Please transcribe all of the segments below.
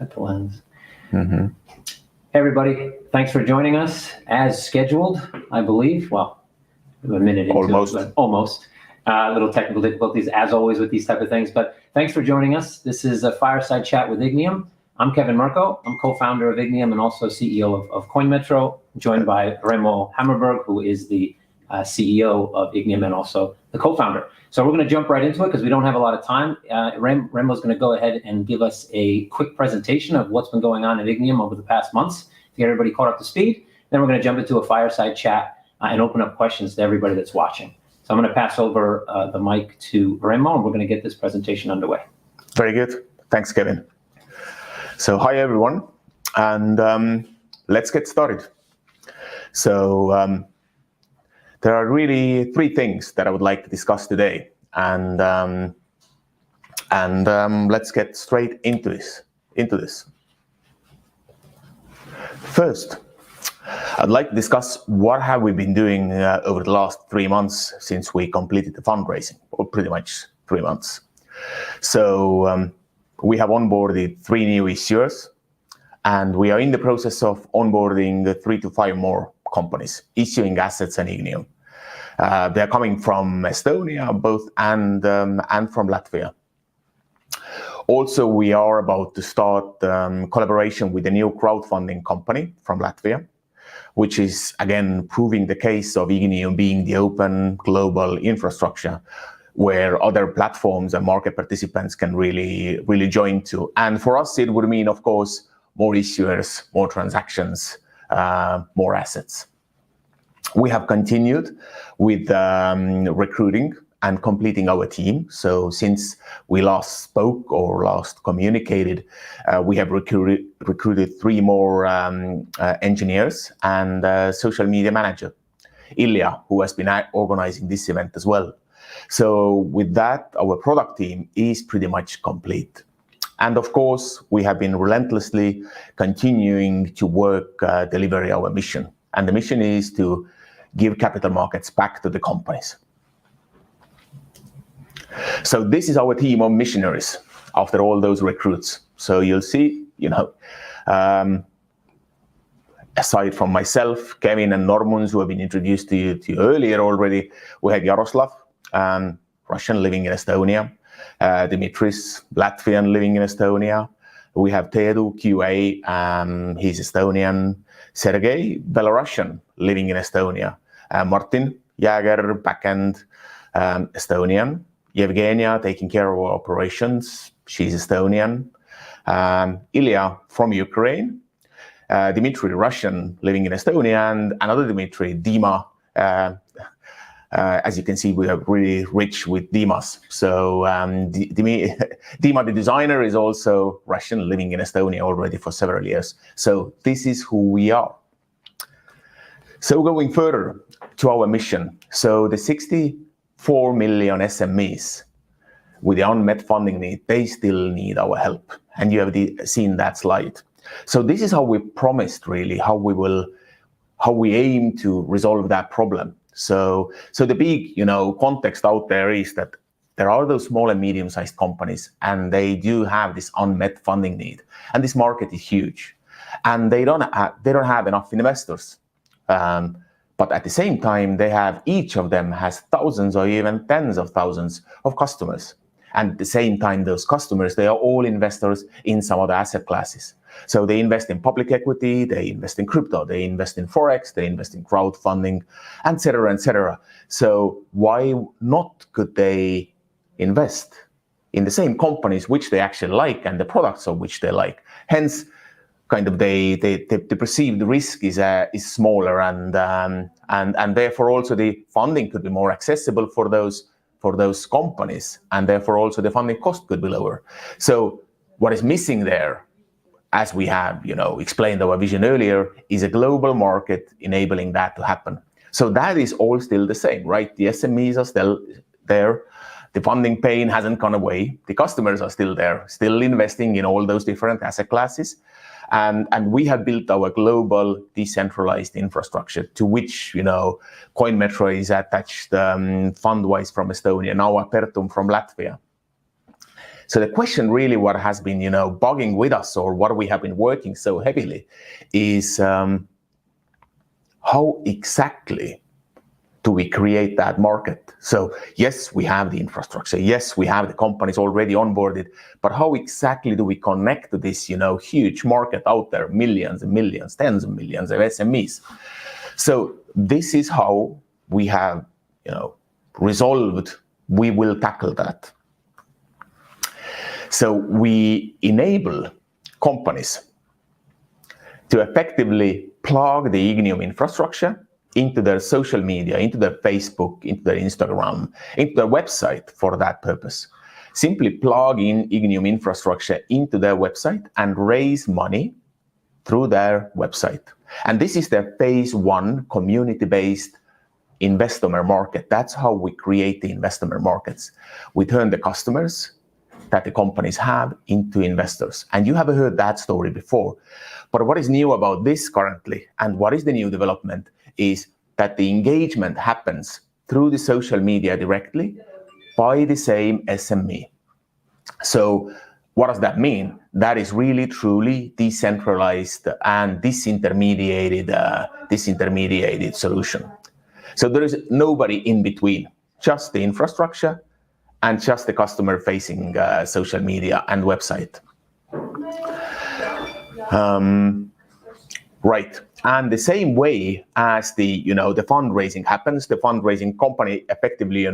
At the lens. Hey everybody, thanks for joining us as scheduled, I believe. Well, a minute into almost. It, but almost. Little technical difficulties as always with these type of things, but thanks for joining us. This is a Fireside Chat with Ignium. I'm Kevin Murcko. I'm co-founder of Ignium and also CEO of CoinMetro, joined by Reimo Hammerberg, who is the CEO of Ignium and also the co-founder. So we're going to jump right into it because we don't have a lot of time. Reimo's going to go ahead and give us a quick presentation of what's been going on at Ignium over the past months to get everybody caught up to speed. Then we're going to jump into a fireside chat and open up questions to everybody that's watching. So I'm going to pass over the mic to Reimo, and we're going to get this presentation underway. Very good. Thanks, Kevin. So hi, everyone, and let's get started. So there are really three things that I would like to discuss today, and let's get straight into this. First, I'd like to discuss what have we been doing over the last 3 months since we completed the fundraising, or pretty much 3 months. So we have onboarded 3 new issuers, and we are in the process of onboarding 3 to 5 more companies issuing assets in Ignium. They're coming from Estonia, both and from Latvia. Also, we are about to start collaboration with a new crowdfunding company from Latvia, which is again proving the case of Ignium being the open global infrastructure where other platforms and market participants can really join to. And for us, it would mean, of course, more issuers, more transactions, more assets. We have continued with recruiting and completing our team. So since we last spoke or last communicated, we have recruited 3 more engineers and a social media manager, Ilya, who has been organizing this event as well. So with that, our product team is pretty much complete. And of course, we have been relentlessly continuing to work deliver our mission. And the mission is to give capital markets back to the companies. So this is our team of missionaries after all those recruits. So you'll see, aside from myself, Kevin and Normunds, who have been introduced to you earlier already, we have Yaroslav, Russian living in Estonia, Dimitris, Latvian living in Estonia. We have Ignium Q A, he's Estonian, Sergey, Belarusian, living in Estonia, Martin Jäger, backend, Estonian, Yevgenia, taking care of our operations, she's Estonian, Ilya from Ukraine, Dimitri, Russian, living in Estonia, and another Dimitri, Dima. As you can see, we are really rich with Dimas. So Dima, the designer, is also Russian, living in Estonia already for several years. So this is who we are. So going further to our mission. So the 64 million SMEs with the unmet funding need, they still need our help. And you have seen that slide. So this is how we promised, really, how we aim to resolve that problem. So the big, context out there is that there are those small and medium-sized companies, and they do have this unmet funding need, and this market is huge, and they don't have enough investors. But at the same time, each of them has thousands or even tens of thousands of customers. And at the same time, those customers, they are all investors in some of the asset classes. So they invest in public equity, they invest in crypto, they invest in Forex, they invest in crowdfunding, et cetera, et cetera. So why not could they invest in the same companies which they actually like and the products of which they like? Hence, kind of they perceive the risk is smaller, and therefore also the funding could be more accessible for those companies, and therefore also the funding cost could be lower. So what is missing there, as we have explained our vision earlier, is a global market enabling that to happen. So that is all still the same, right? The SMEs are still there. The funding pain hasn't gone away. The customers are still there, still investing in all those different asset classes. And we have built our global decentralized infrastructure, to which CoinMetro is attached fund-wise from Estonia, now Apertum from Latvia. So the question really what has been, bugging with us, or what we have been working so heavily, is how exactly do we create that market? So yes, we have the infrastructure. Yes, we have the companies already onboarded, but how exactly do we connect to this, huge market out there, millions and millions, tens of millions of SMEs? So this is how we have, resolved we will tackle that. So we enable companies to effectively plug the Ignium infrastructure into their social media, into their Facebook, into their Instagram, into their website for that purpose. Simply plug in Ignium infrastructure into their website and raise money through their website. And this is their phase one community-based investor market. That's how we create the investor markets. We turn the customers that the companies have into investors. And you have heard that story before. But what is new about this currently, and what is the new development, is that the engagement happens through the social media directly by the same SME. So what does that mean? That is really truly decentralized and disintermediated solution. So there is nobody in between, just the infrastructure and just the customer-facing social media and website. Right. And the same way as the fundraising happens, the fundraising company effectively,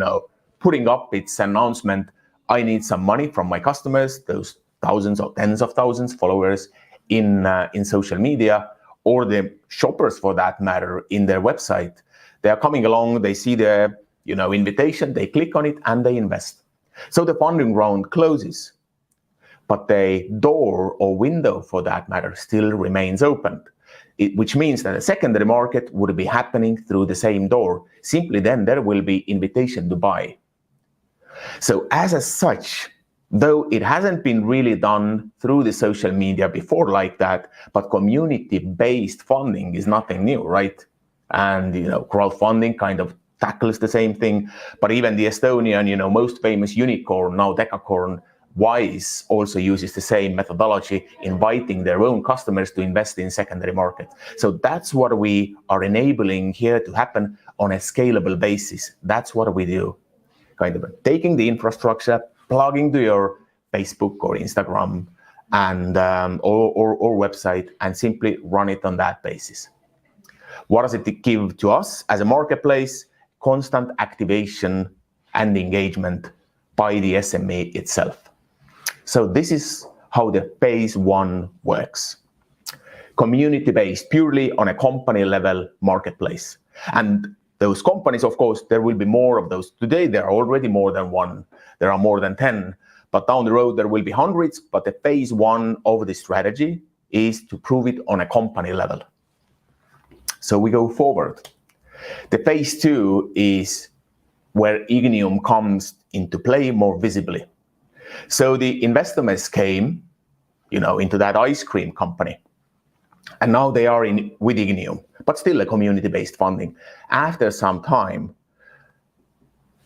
putting up its announcement, I need some money from my customers, those thousands or tens of thousands followers in social media, or the shoppers for that matter in their website. They are coming along, they see the invitation, they click on it and they invest. So the funding round closes, but the door or window for that matter still remains open. Which means that a secondary market would be happening through the same door. Simply then there will be invitation to buy. So as such, though it hasn't been really done through the social media before like that, but community-based funding is nothing new, right? And crowdfunding kind of tackles the same thing. But even the Estonian, most famous unicorn, now decacorn, Wise also uses the same methodology, inviting their own customers to invest in secondary market. So that's what we are enabling here to happen on a scalable basis. That's what we do. Kind of taking the infrastructure, plugging to your Facebook or Instagram and or website, and simply run it on that basis. What does it give to us as a marketplace? Constant activation and engagement by the SME itself. So this is how the phase one works. Community-based, purely on a company level marketplace. And those companies, of course, there will be more of those. Today, there are already more than one. There are more than 10. But down the road, there will be hundreds. But the phase one of the strategy is to prove it on a company level. So we go forward. The phase two is where Ignium comes into play more visibly. So the investors came, into that ice cream company. And now they are with Ignium, but still a community-based funding. After some time,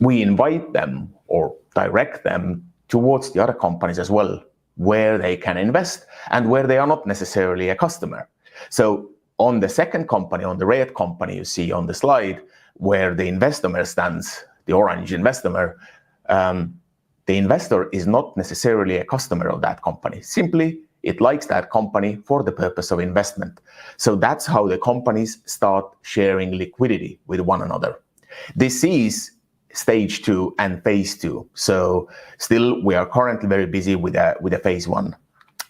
we invite them or direct them towards the other companies as well, where they can invest and where they are not necessarily a customer. So on the second company, on the red company you see on the slide, where the investor stands, the orange investor, the investor is not necessarily a customer of that company. Simply, it likes that company for the purpose of investment. So that's how the companies start sharing liquidity with one another. This is stage two and phase two. So still, we are currently very busy with a phase one.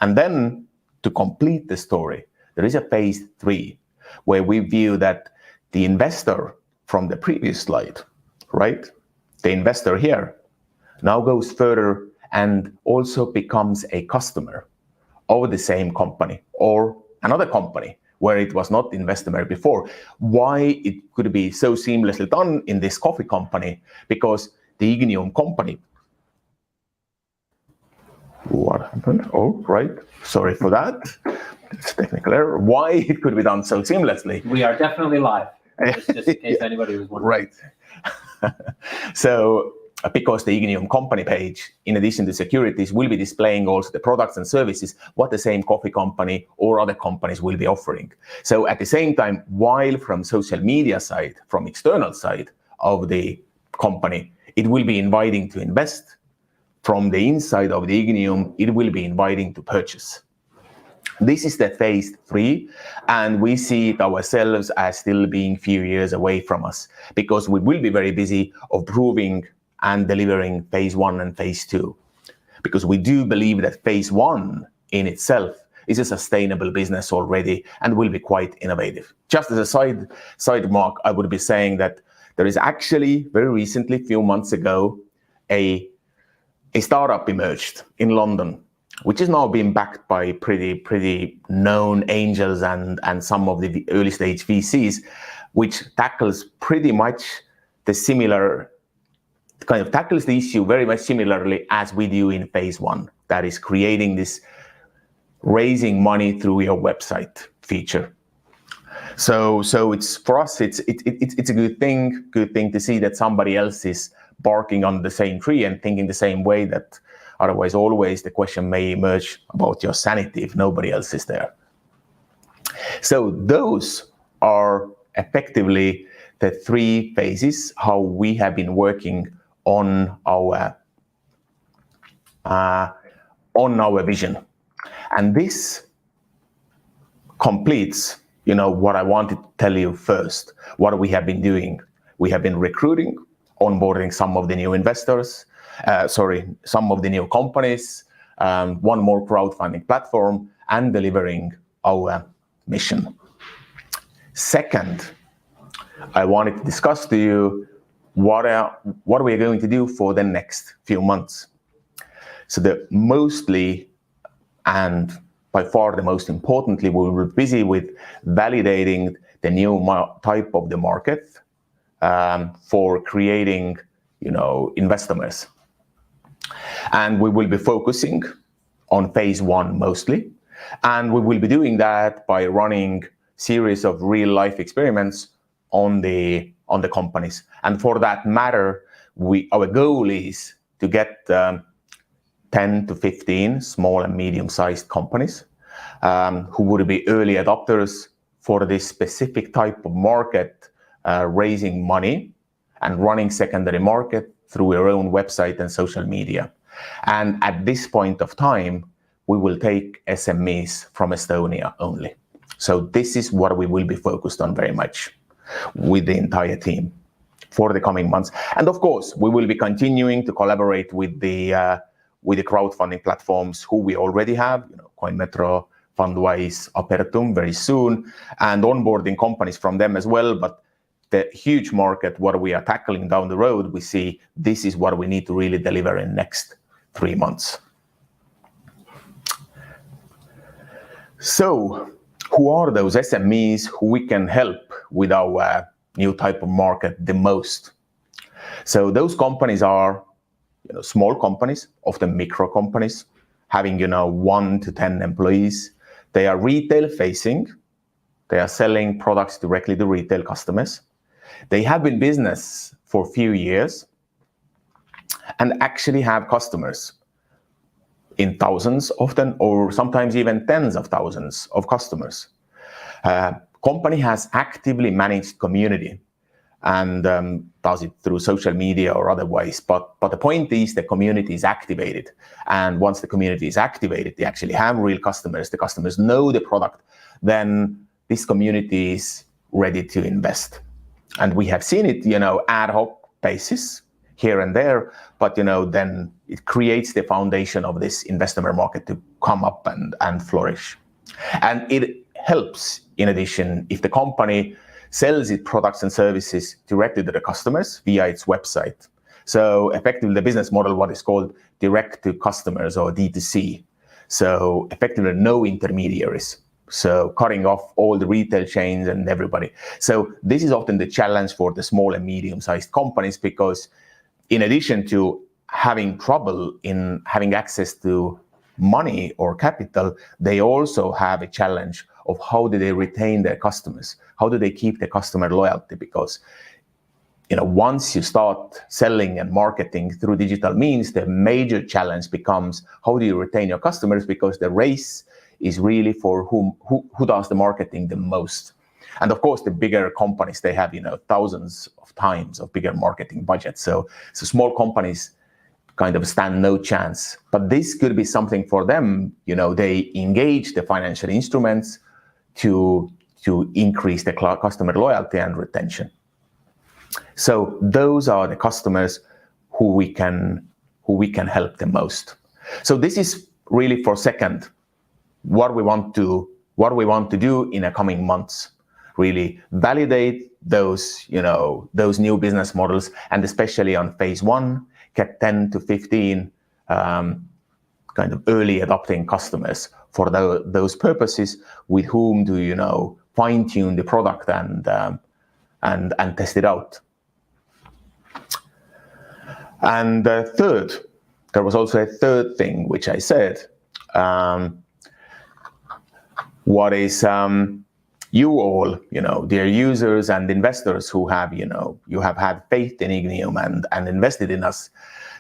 And then to complete the story, there is a phase three, where we view that the investor from the previous slide, right? The investor here now goes further and also becomes a customer of the same company or another company where it was not investor before. Why it could be so seamlessly done in this coffee company? Because the Ignium company. What happened? Oh, right. Sorry for that. It's technical error. Why it could be done so seamlessly? We are definitely live. Just in case anybody was wondering. Right. So because the Ignium company page, in addition to securities, will be displaying also the products and services what the same coffee company or other companies will be offering. So at the same time, while from social media side, from external side of the company, it will be inviting to invest, from the inside of the Ignium, it will be inviting to purchase. This is the phase 3, and we see it ourselves as still being few years away from us, because we will be very busy of proving and delivering phase 1 and phase 2. Because we do believe that phase 1 in itself is a sustainable business already and will be quite innovative. Just as a side remark, I would be saying that there is actually very recently, few months ago, a startup emerged in London, which is now being backed by pretty known angels and some of the early stage VCs, which tackles pretty much the similar, kind of tackles the issue very much similarly as we do in phase 1. That is creating this raising money through your website feature. So it's, for us, it's a good thing to see that somebody else is barking on the same tree and thinking the same way. That otherwise always the question may emerge about your sanity if nobody else is there. So those are effectively the 3 phases how we have been working on our vision. And this completes, what I wanted to tell you first, what we have been doing. We have been recruiting, onboarding some of the new investors, some of the new companies, one more crowdfunding platform, and delivering our mission. Second, I wanted to discuss to you what we are going to do for the next few months. So mostly, and by far the most importantly, we were busy with validating the new type of the market for creating, investors. And we will be focusing on phase 1 mostly. And we will be doing that by running series of real life experiments on the companies. And for that matter, our goal is to get 10 to 15 small and medium-sized companies who would be early adopters for this specific type of market, raising money and running secondary market through your own website and social media. And at this point of time, we will take SMEs from Estonia only. So this is what we will be focused on very much with the entire team for the coming months. And of course, we will be continuing to collaborate with the crowdfunding platforms who we already have, CoinMetro, Fundwise, Apertum very soon, and onboarding companies from them as well. But the huge market, what we are tackling down the road, we see this is what we need to really deliver in next 3 months. So who are those SMEs who we can help with our new type of market the most? So those companies are small companies, often micro companies, having 1 to 10 employees. They are retail facing. They are selling products directly to retail customers. They have been in business for a few years and actually have customers in thousands often, or sometimes even tens of thousands of customers. Company has actively managed community and does it through social media or otherwise. But the point is the community is activated. And once the community is activated, they actually have real customers. The customers know the product. Then this community is ready to invest. And we have seen it, ad hoc basis here and there. But, then it creates the foundation of this investor market to come up and flourish. And it helps, in addition, if the company sells its products and services directly to the customers via its website. So effectively the business model, what is called direct to customers or D2C. So effectively no intermediaries. So cutting off all the retail chains and everybody. So this is often the challenge for the small and medium-sized companies, because in addition to having trouble in having access to money or capital, they also have a challenge of how do they retain their customers? How do they keep the customer loyalty? Because once you start selling and marketing through digital means, the major challenge becomes how do you retain your customers, because the race is really for who does the marketing the most. And of course, the bigger companies, they have thousands of times of bigger marketing budgets. So small companies kind of stand no chance. But this could be something for them. They engage the financial instruments to increase the customer loyalty and retention. So those are the customers who we can help the most. So this is really for second what we want to do in the coming months. Really validate those new business models, and especially on phase 1, get 10 to 15 kind of early adopting customers for those purposes, with whom do fine tune the product and test it out. And third, there was also a third thing which I said. What is you all, dear users and investors who have, you have had faith in Ignium and invested in us.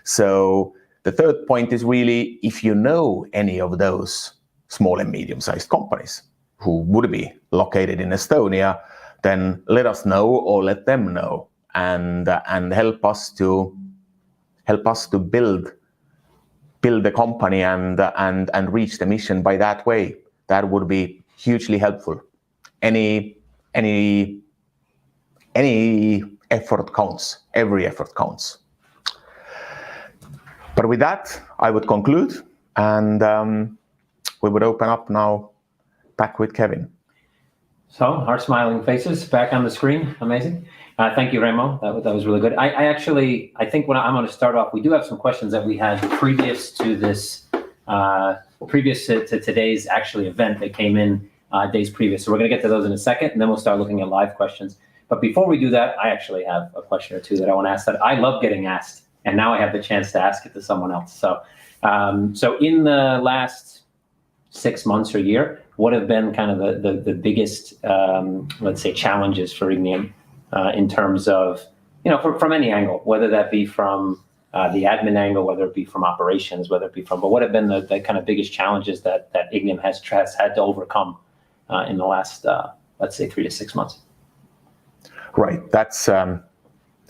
So the third point is really, if you know any of those small and medium-sized companies who would be located in Estonia, then let us know or let them know, and help us to build the company and reach the mission by that way. That would be hugely helpful. Any effort counts. Every effort counts. But with that, I would conclude, and we would open up now back with Kevin. So our smiling faces back on the screen. Amazing. Thank you, Reimo. That was really good. I think when I'm going to start off, we do have some questions that we had previous to this, previous to today's actually event that came in days previous. So we're going to get to those in a second, and then we'll start looking at live questions. But before we do that, I actually have a question or two that I want to ask that I love getting asked, and now I have the chance to ask it to someone else. So, so in the last 6 months or year, what have been kind of the biggest, let's say, challenges for Ignium in terms of, from any angle, whether that be from the admin angle, whether it be from operations, whether it be from, but what have been the kind of biggest challenges that Ignium has had to overcome in the last, let's say, 3 to 6 months? Right. That's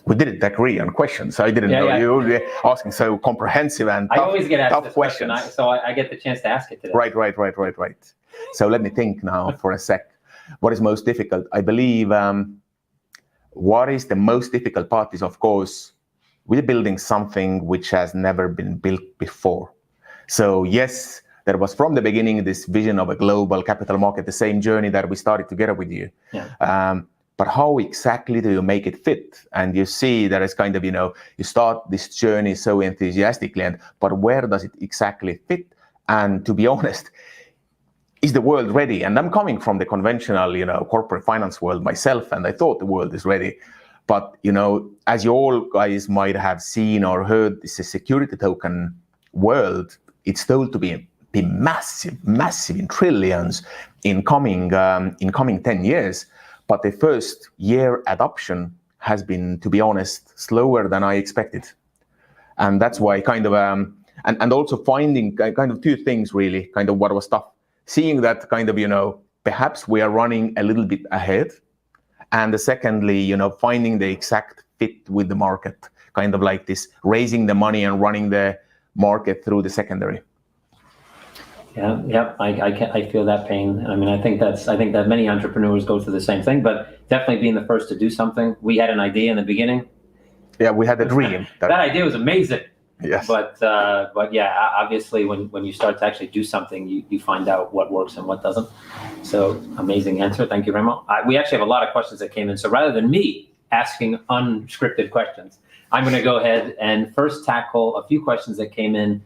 we didn't agree on questions. I didn't know you were asking so comprehensive and tough, I always get asked this questions. Question, so I get the chance to ask it today. Right. So let me think now for a sec. What is most difficult? I believe what is the most difficult part is, of course, we're building something which has never been built before. So yes, there was from the beginning this vision of a global capital market, the same journey that we started together with you. Yeah. But how exactly do you make it fit? And you see there is kind of, you start this journey so enthusiastically, but where does it exactly fit? And to be honest, is the world ready? And I'm coming from the conventional, corporate finance world myself, and I thought the world is ready. But, as you all guys might have seen or heard, this is a security token world. It's told to be massive in trillions in coming 10 years. But the first year adoption has been, to be honest, slower than I expected. And that's why kind of, and also finding kind of two things really, kind of what was tough. Seeing that kind of, perhaps we are running a little bit ahead. And secondly, finding the exact fit with the market, kind of like this, raising the money and running the market through the secondary. Yeah, I feel that pain. I mean, I think that many entrepreneurs go through the same thing, but definitely being the first to do something. We had an idea in the beginning. Yeah, we had a dream. That idea was amazing. Yes. But yeah, obviously when you start to actually do something, you find out what works and what doesn't. So amazing answer. Thank you, Reimo. We actually have a lot of questions that came in. So rather than me asking unscripted questions, I'm going to go ahead and first tackle a few questions that came in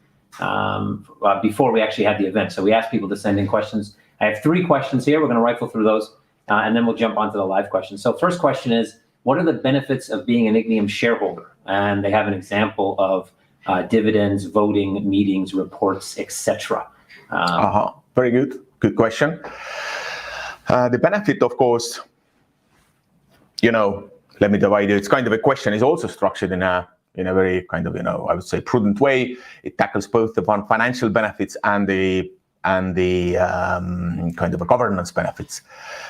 before we actually had the event. So we asked people to send in questions. I have 3 questions here. We're going to rifle through those, and then we'll jump onto the live questions. So first question is, what are the benefits of being an Ignium shareholder? And they have an example of dividends, voting, meetings, reports, etc. Very good. Good question. The benefit, of course, let me divide it. It's kind of a question is also structured in a very kind of, I would say prudent way. It tackles both the financial benefits and the kind of a governance benefits.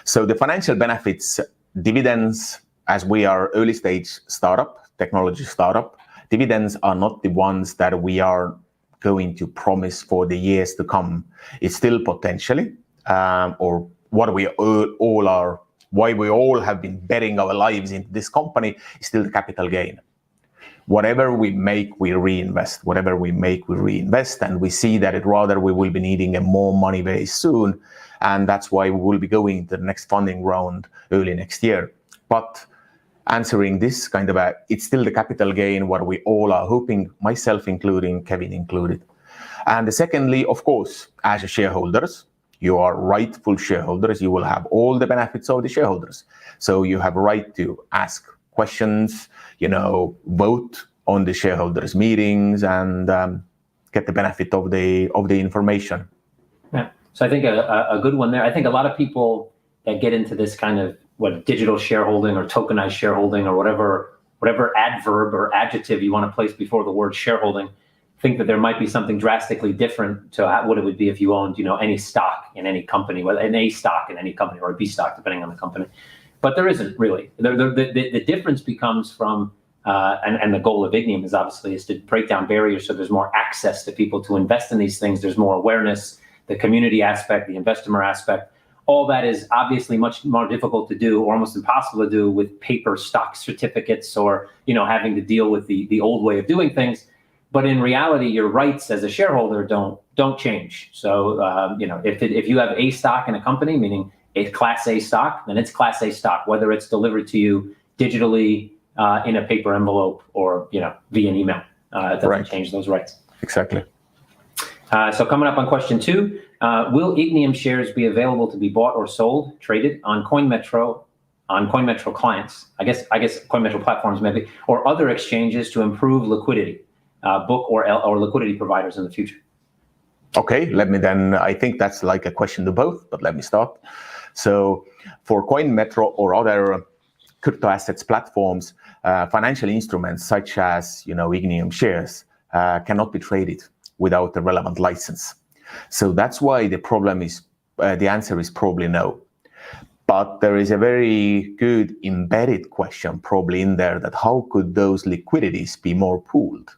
So the financial benefits, dividends, as we are early stage startup, technology startup, dividends are not the ones that we are going to promise for the years to come. It's still potentially, or what we all are, why we all have been betting our lives into this company is still the capital gain. Whatever we make, we reinvest. Whatever we make, we reinvest. And we see that we will be needing more money very soon. And that's why we will be going to the next funding round early next year. But answering this kind of it's still the capital gain, what we all are hoping, myself including, Kevin included. And secondly, of course, as shareholders, you are rightful shareholders. You will have all the benefits of the shareholders. So you have a right to ask questions, vote on the shareholders meetings and get the benefit of the information. Yeah. So I think a good one there. I think a lot of people that get into this kind of digital shareholding or tokenized shareholding or whatever adverb or adjective you want to place before the word shareholding, think that there might be something drastically different to what it would be if you owned, any stock in any company, whether an A stock in any company or a B stock, depending on the company. But there isn't really. The difference becomes from, and the goal of Ignium is to break down barriers so there's more access to people to invest in these things. There's more awareness, the community aspect, the investor aspect. All that is obviously much more difficult to do, or almost impossible to do, with paper stock certificates or having to deal with the old way of doing things. But in reality, your rights as a shareholder don't change. So if you have a stock in a company, meaning a Class A stock, then it's Class A stock, whether it's delivered to you digitally in a paper envelope or via an email. It doesn't change those rights. Exactly. So coming up on question 2, will Ignium shares be available to be bought or sold, traded on CoinMetro clients? I guess CoinMetro platforms maybe, or other exchanges to improve liquidity, book or liquidity providers in the future. Okay, I think that's like a question to both, but let me start. So for CoinMetro or other crypto assets platforms, financial instruments such as Ignium shares cannot be traded without the relevant license. So that's why the answer is probably no. But there is a very good embedded question probably in there, that how could those liquidities be more pooled?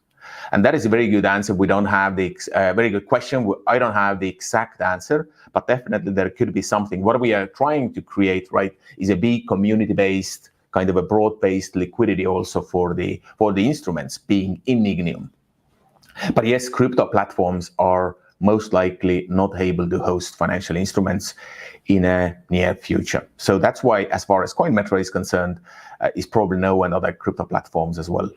And that is a very good answer. We don't have very good question. I don't have the exact answer, but definitely there could be something. What we are trying to create, is a big community-based, kind of a broad-based liquidity also for the instruments being in Ignium. But yes, crypto platforms are most likely not able to host financial instruments in a near future. So that's why, as far as CoinMetro is concerned, is probably no, and other crypto platforms as well.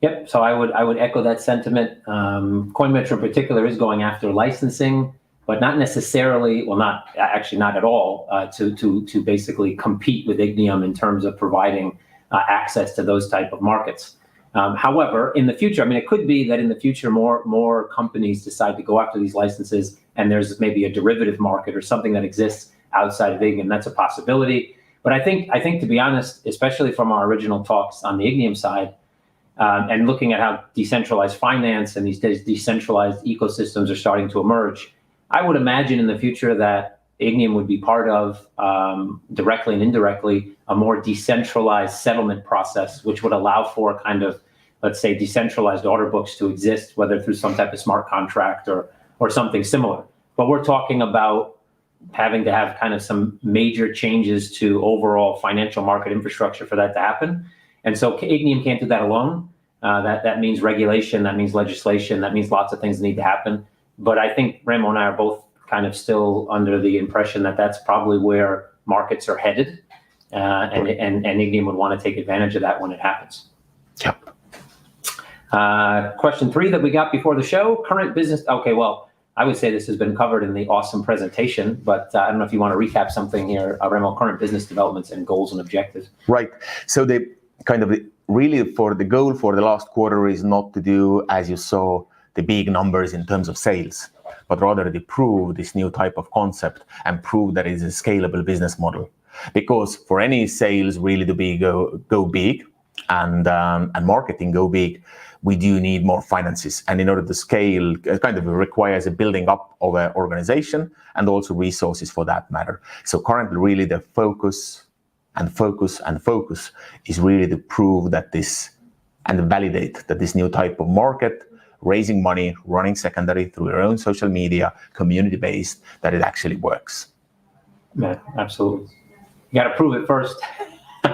Yep. So I would echo that sentiment. CoinMetro in particular is going after licensing, but not necessarily, not at all, to basically compete with Ignium in terms of providing access to those type of markets. However, in the future, it could be that in the future more companies decide to go after these licenses, and there's maybe a derivative market or something that exists outside of Ignium. That's a possibility. But I think to be honest, especially from our original talks on the Ignium side, and looking at how decentralized finance and these decentralized ecosystems are starting to emerge, I would imagine in the future that Ignium would be part of, directly and indirectly, a more decentralized settlement process, which would allow for kind of, let's say, decentralized order books to exist, whether through some type of smart contract or something similar. But we're talking about having to have kind of some major changes to overall financial market infrastructure for that to happen. And so Ignium can't do that alone. That means regulation, that means legislation, that means lots of things need to happen. But I think Reimo and I are both kind of still under the impression that that's probably where markets are headed, and Ignium would want to take advantage of that when it happens. Yep. Question 3 that we got before the show, current business. Okay, well, I would say this has been covered in the awesome presentation, but I don't know if you want to recap something here, Reimo, current business developments and goals and objectives. Right. So the kind of really for the goal for the last quarter is not to do, as you saw, the big numbers in terms of sales, but rather to prove this new type of concept and prove that it's a scalable business model. because for any sales really to be go big and marketing go big, we do need more finances. And in order to scale, it kind of requires a building up of an organization and also resources for that matter. So currently, really the focus is really to prove that this and validate that this new type of market, raising money, running secondary through your own social media, community-based, that it actually works. Yeah, absolutely. You got to prove it first.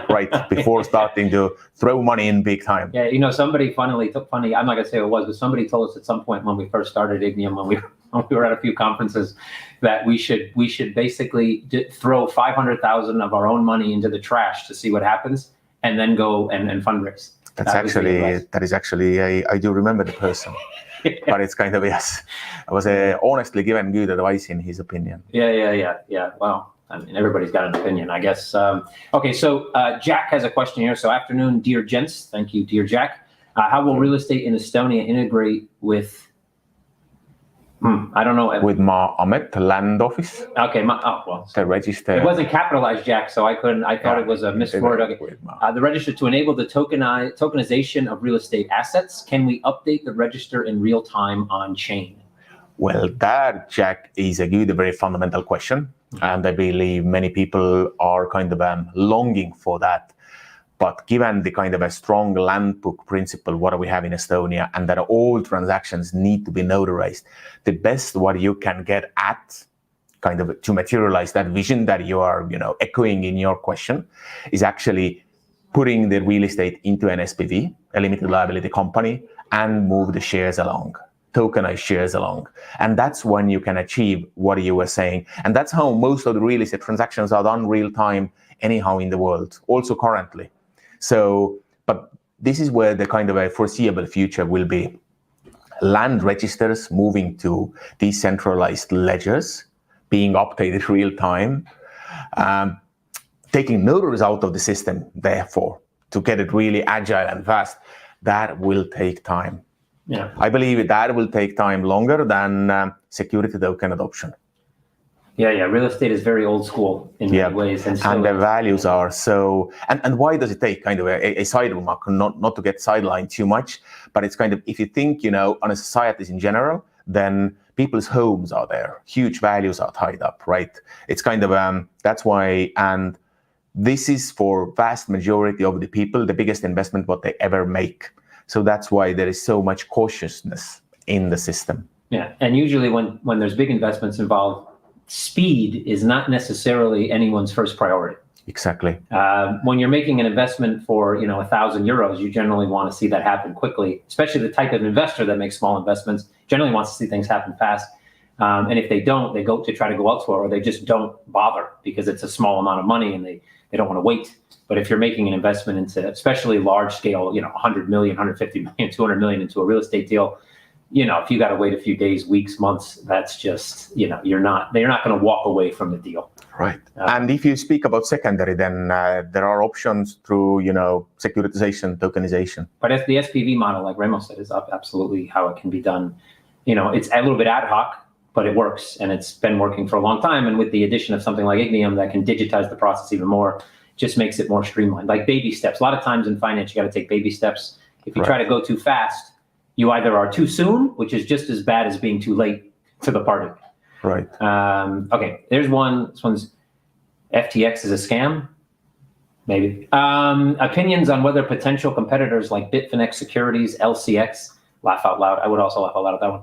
Right, before starting to throw money in big time. Yeah, somebody funny, I'm not going to say who it was, but somebody told us at some point when we first started Ignium, when we were at a few conferences, that we should basically throw 500,000 of our own money into the trash to see what happens, and then go and fundraise. That is actually, I do remember the person, but it's kind of, yes, I was honestly given good advice in his opinion. Yeah. Well, I mean, everybody's got an opinion, I guess. Okay, so Jack has a question here. So afternoon, dear gents. Thank you, dear Jack. How will real estate in Estonia integrate with, I don't know. With my amet, land office. Okay, the register. It wasn't capitalized, Jack, so I thought it was a misword. Okay. The register to enable the tokenization of real estate assets. Can we update the register in real time on chain? Well, that, Jack, is a very fundamental question. And I believe many people are kind of longing for that. But given the kind of a strong land book principle, what we have in Estonia, and that all transactions need to be notarized, the best what you can get at kind of to materialize that vision that you are, echoing in your question, is actually putting the real estate into an SPV, a limited liability company, and move the shares along. Tokenized shares along. And that's when you can achieve what you were saying. And that's how most of the real estate transactions are done real time anyhow in the world, also currently. So, but this is where the kind of a foreseeable future will be. Land registers moving to decentralized ledgers, being updated real time, taking notaries out of the system, therefore, to get it really agile and fast. That will take time. Yeah, I believe that will take time longer than security token adoption. Yeah. Real estate is very old school in many ways. And the values are so, and why does it take kind of a side remark, not to get sidelined too much, but it's kind of, if you think, on a societies in general, then people's homes are there. Huge values are tied up, right? It's kind of, that's why, and this is for vast majority of the people, the biggest investment what they ever make. So that's why there is so much cautiousness in the system. Yeah, and usually when there's big investments involved, speed is not necessarily anyone's first priority. Exactly. When you're making an investment for 1,000 euros, you generally want to see that happen quickly. Especially the type of investor that makes small investments generally wants to see things happen fast. And if they don't, they go to try to go elsewhere, or they just don't bother because it's a small amount of money and they don't want to wait. But if you're making an investment into, especially large scale, 100 million, 150 million, 200 million into a real estate deal, if you got to wait a few days, weeks, months, that's just, they're not going to walk away from the deal. Right. And if you speak about secondary, then there are options through, securitization, tokenization. But if the SPV model, like Reimo said, is absolutely how it can be done. It's a little bit ad hoc, but it works, and it's been working for a long time. And with the addition of something like Ignium that can digitize the process even more, just makes it more streamlined, like baby steps. A lot of times in finance, you got to take baby steps. If you try to go too fast, you either are too soon, which is just as bad as being too late to the party. Right. Okay, there's one. This one's FTX is a scam, maybe. Opinions on whether potential competitors like Bitfinex Securities, LCX, laugh out loud. I would also laugh out loud at that one.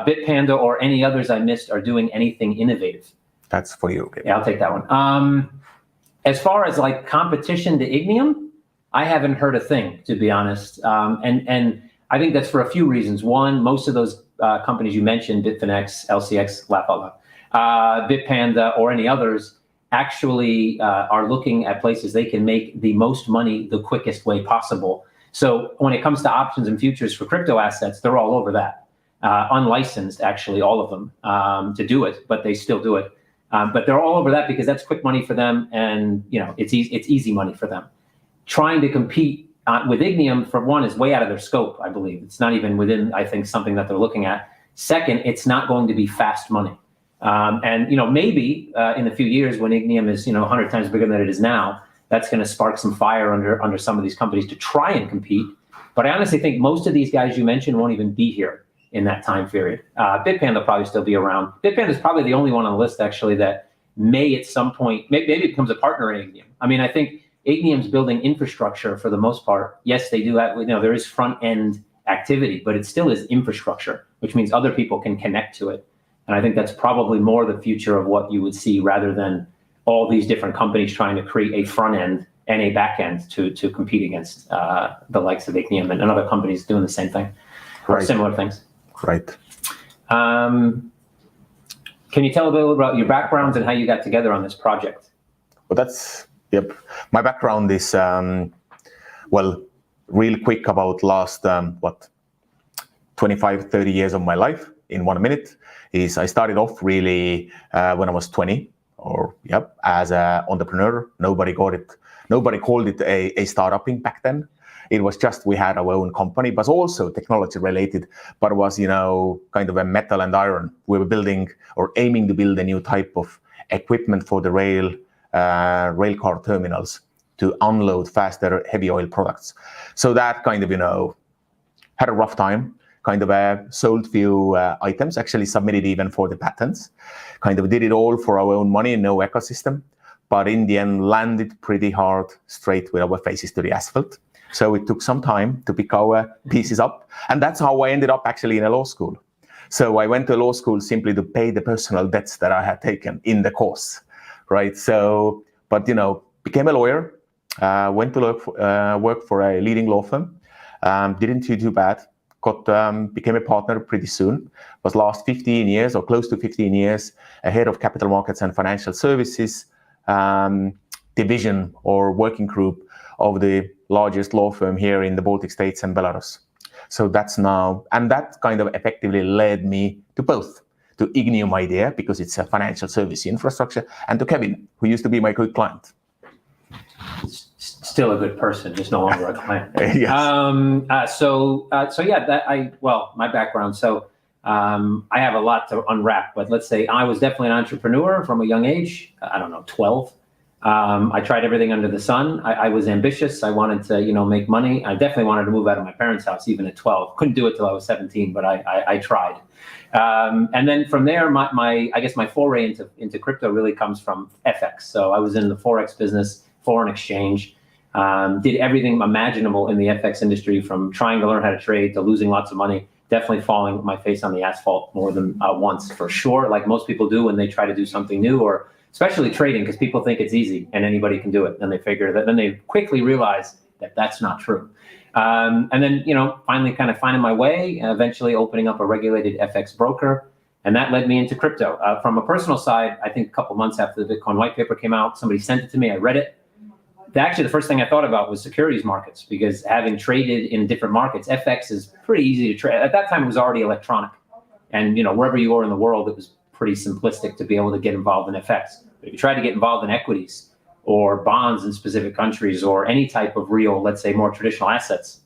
Bitpanda or any others I missed are doing anything innovative. That's for you. Yeah, I'll take that one. As far as like competition to Ignium, I haven't heard a thing, to be honest. And I think that's for a few reasons. One, most of those companies you mentioned, Bitfinex, LCX, laugh out loud, Bitpanda, or any others, actually are looking at places they can make the most money the quickest way possible. So when it comes to options and futures for crypto assets, they're all over that. Unlicensed, actually, all of them to do it, but they still do it. But they're all over that because that's quick money for them, and it's easy money for them. Trying to compete with Ignium, for one, is way out of their scope, I believe. It's not even within, I think, something that they're looking at. Second, it's not going to be fast money. And maybe in a few years when Ignium is 100 times bigger than it is now, that's going to spark some fire under some of these companies to try and compete. But I honestly think most of these guys you mentioned won't even be here in that time period. Bitpanda will probably still be around. Bitpanda is probably the only one on the list actually that may at some point, maybe it becomes a partner in Ignium. I mean, I think Ignium's building infrastructure for the most part. Yes, they do have, there is front end activity, but it still is infrastructure, which means other people can connect to it. And I think that's probably more the future of what you would see rather than all these different companies trying to create a front end and a back end to compete against the likes of Ignium and other companies doing the same thing or similar things. Right. Can you tell a little about your backgrounds and how you got together on this project? Well, yep. My background is, real quick about last, 25, 30 years of my life in 1 minute is I started off really when I was 20 as an entrepreneur. Nobody called it a startup back then. It was just, we had our own company, but also technology related, but it was, kind of a metal and iron. We were building or aiming to build a new type of equipment for the rail car terminals to unload faster heavy oil products. So that kind of, had a rough time, kind of sold few items, actually submitted even for the patents, kind of did it all for our own money, no ecosystem, but in the end landed pretty hard straight with our faces to the asphalt. So it took some time to pick our pieces up. And that's how I ended up actually in a law school. So I went to law school simply to pay the personal debts that I had taken in the course, right? So, but, became a lawyer, went to work for a leading law firm, didn't do too bad, became a partner pretty soon, was last 15 years or close to 15 years ahead of capital markets and financial services division or working group of the largest law firm here in the Baltic States and Belarus. So that's now, and that kind of effectively led me to both, to Ignium idea, because it's a financial service infrastructure, and to Kevin, who used to be my good client. Still a good person, just no longer a client. Yes. My background. So I have a lot to unwrap, but let's say I was definitely an entrepreneur from a young age. 12. I tried everything under the sun. I was ambitious. I wanted to, make money. I definitely wanted to move out of my parents' house, even at 12. Couldn't do it till I was 17, but I tried. And then from there, my foray into crypto really comes from FX. So I was in the Forex business, foreign exchange, did everything imaginable in the FX industry, from trying to learn how to trade to losing lots of money, definitely falling with my face on the asphalt more than once, for sure, like most people do when they try to do something new, or especially trading, because people think it's easy and anybody can do it. Then they figure that, then they quickly realize that that's not true. And then, finally kind of finding my way, eventually opening up a regulated FX broker. And that led me into crypto. From a personal side, I think a couple months after the Bitcoin white paper came out, somebody sent it to me, I read it. Actually, the first thing I thought about was securities markets, because having traded in different markets, FX is pretty easy to trade. At that time, it was already electronic. And, wherever you were in the world, it was pretty simplistic to be able to get involved in FX. But if you try to get involved in equities or bonds in specific countries or any type of real, let's say, more traditional assets,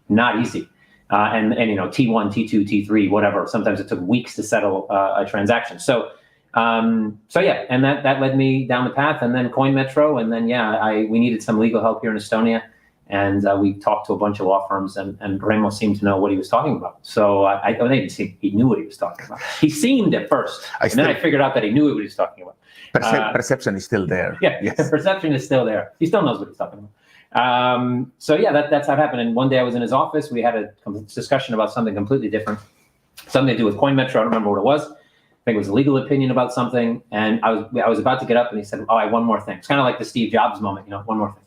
not easy. And T1, T2, T3, whatever. Sometimes it took weeks to settle a transaction. So and that led me down the path, and then CoinMetro, and then we needed some legal help here in Estonia, and we talked to a bunch of law firms, and Reimo seemed to know what he was talking about. So he knew what he was talking about. He seemed at first, then I figured out that he knew what he was talking about. Perception is still there. Yeah, yes. The perception is still there. He still knows what he's talking about. That's how it happened. And one day I was in his office. We had a discussion about something completely different, something to do with CoinMetro. I don't remember what it was. I think it was a legal opinion about something. And I was about to get up, and he said, "Oh, I have one more thing." It's kind of like the Steve Jobs moment, one more thing.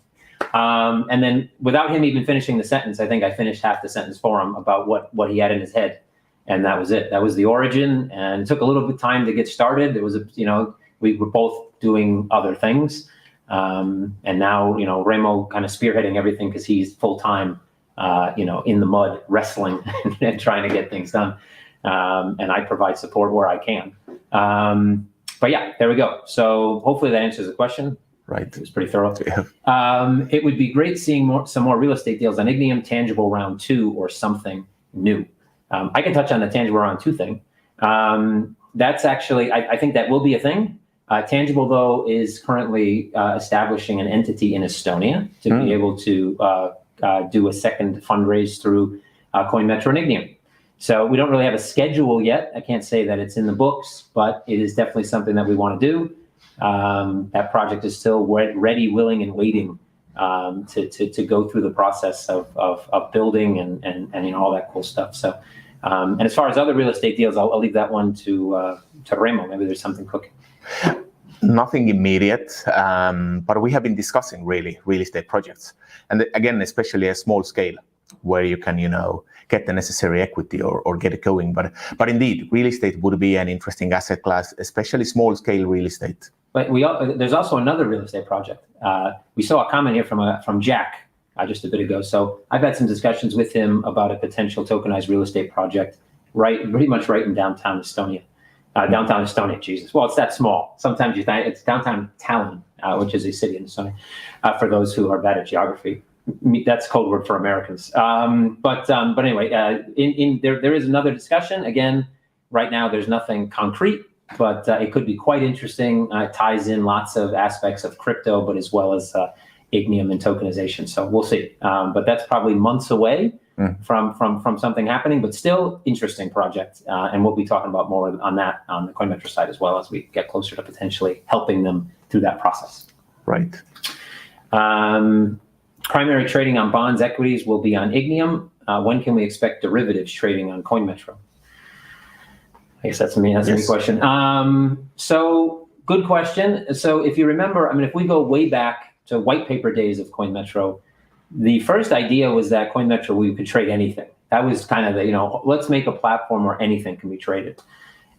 And then without him even finishing the sentence, I think I finished half the sentence for him about what he had in his head. And that was it. That was the origin. And it took a little bit of time to get started. It was, we were both doing other things. And now, Reimo kind of spearheading everything, because he's full time, in the mud, wrestling and trying to get things done. And I provide support where I can. There we go. So hopefully that answers the question. Right. It was pretty thorough. Yeah. It would be great seeing some more real estate deals on Ignium, tangible round 2 or something new. I can touch on the tangible round 2 thing. That's actually, I think that will be a thing. Tangible, though, is currently establishing an entity in Estonia to be able to do a second fundraise through CoinMetro and Ignium. So we don't really have a schedule yet. I can't say that it's in the books, but it is definitely something that we want to do. That project is still ready, willing, and waiting to go through the process of building and all that cool stuff. So, and as far as other real estate deals, I'll leave that one to Reimo. Maybe there's something cooking. Nothing immediate, but we have been discussing really real estate projects, and again, especially a small scale where you can, get the necessary equity or get it going. But indeed, real estate would be an interesting asset class, especially small scale real estate. But there's also another real estate project. We saw a comment here from Jack just a bit ago. So I've had some discussions with him about a potential tokenized real estate project, pretty much right in downtown Estonia. Downtown Estonia, Jesus. Well, it's that small. Sometimes you think it's downtown Tallinn, which is a city in Estonia, for those who are bad at geography. That's code word for Americans. But anyway, there is another discussion. Again, right now there's nothing concrete, but it could be quite interesting. It ties in lots of aspects of crypto, but as well as Ignium and tokenization. So we'll see. But that's probably months away from something happening, but still interesting project. And we'll be talking about more on that on the CoinMetro side as well as we get closer to potentially helping them through that process. Right. Primary trading on bonds, equities will be on Ignium. When can we expect derivatives trading on CoinMetro? I guess that's a me question. So good question. So if you remember, if we go way back to white paper days of CoinMetro, the first idea was that CoinMetro, we could trade anything. That was kind of the, let's make a platform where anything can be traded.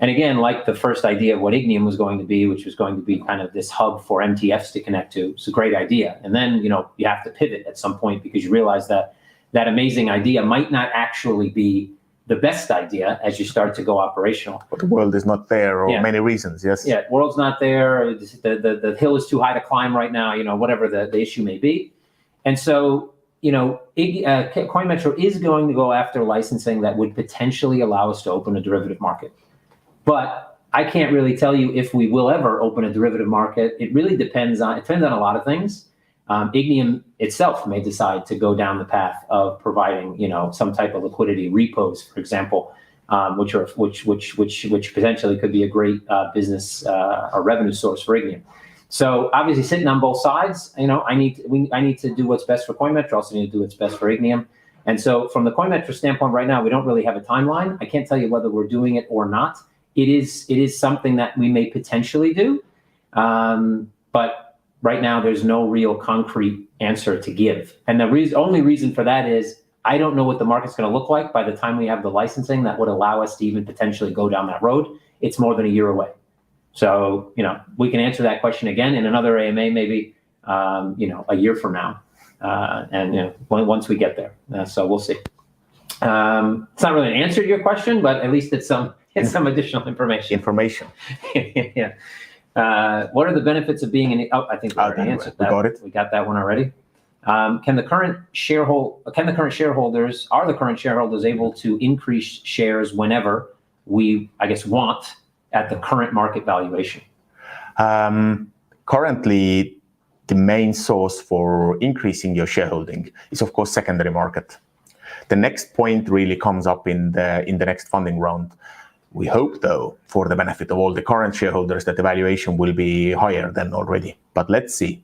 And again, like the first idea of what Ignium was going to be, which was going to be kind of this hub for MTFs to connect to, it's a great idea. And then, you have to pivot at some point because you realize that that amazing idea might not actually be the best idea as you start to go operational. But the world is not there, or many reasons, yes. Yeah, world's not there. The hill is too high to climb right now, whatever the issue may be. And so, CoinMetro is going to go after licensing that would potentially allow us to open a derivative market. But I can't really tell you if we will ever open a derivative market. It really depends on a lot of things. Ignium itself may decide to go down the path of providing, some type of liquidity repos, for example, which potentially could be a great business or revenue source for Ignium. So obviously, sitting on both sides, I need to do what's best for CoinMetro. Also need to do what's best for Ignium. And so, from the CoinMetro standpoint, right now we don't really have a timeline. I can't tell you whether we're doing it or not. It is something that we may potentially do, but right now there's no real concrete answer to give. And the only reason for that is I don't know what the market's going to look like by the time we have the licensing that would allow us to even potentially go down that road. It's more than a year away. So, we can answer that question again in another AMA, maybe, a year from now. And, once we get there. So we'll see. It's not really an answer to your question, but at least it's some additional information. Yeah. What are the benefits of being an? I think we already answered that. We got it. We got that one already. Are the current shareholders able to increase shares whenever we, want at the current market valuation? Currently, the main source for increasing your shareholding is, of course, secondary market. The next point really comes up in the next funding round. We hope, though, for the benefit of all the current shareholders, that the valuation will be higher than already. But let's see.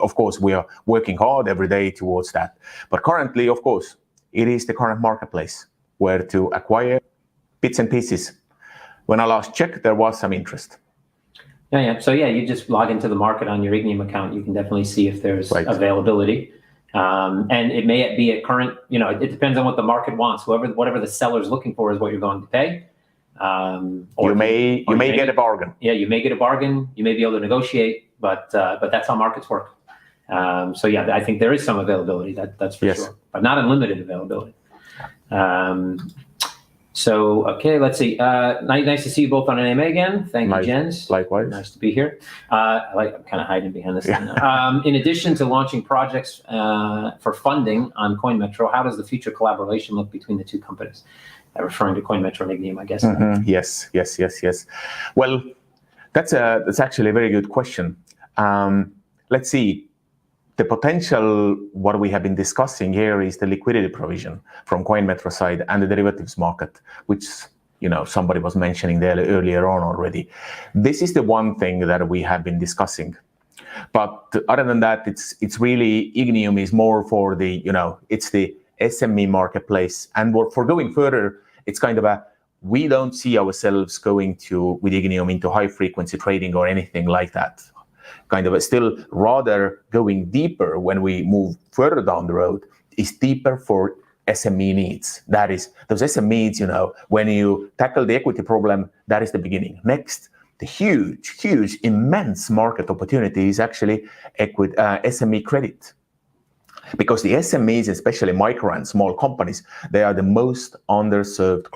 Of course, we are working hard every day towards that. But currently, of course, it is the current marketplace where to acquire bits and pieces. When I last checked, there was some interest. Yeah. So you just log into the market on your Ignium account. You can definitely see if there's availability. And it may be at current, it depends on what the market wants. Whatever the seller's looking for is what you're going to pay. Or you may get a bargain. Yeah, you may get a bargain. You may be able to negotiate, but that's how markets work. I think there is some availability. That's for sure, but not unlimited availability. Okay, let's see. Nice to see you both on an AMA again. Thank you, Jens. Likewise. Nice to be here. I'm kind of hiding behind this thing now. In addition to launching projects for funding on CoinMetro, how does the future collaboration look between the two companies? referring to CoinMetro and Ignium, I guess. Yes. Well, that's actually a very good question. Let's see. The potential, what we have been discussing here is the liquidity provision from CoinMetro side and the derivatives market, which somebody was mentioning there earlier on already. This is the one thing that we have been discussing. But other than that, it's really Ignium is more for the, it's the SME marketplace. And for going further, it's kind of we don't see ourselves going with Ignium into high frequency trading or anything like that. Kind of still rather going deeper when we move further down the road is deeper for SME needs. That is, those SMEs, when you tackle the equity problem, that is the beginning. Next, the huge, immense market opportunity is actually SME credit. Because the SMEs, especially micro and small companies, they are the most underserved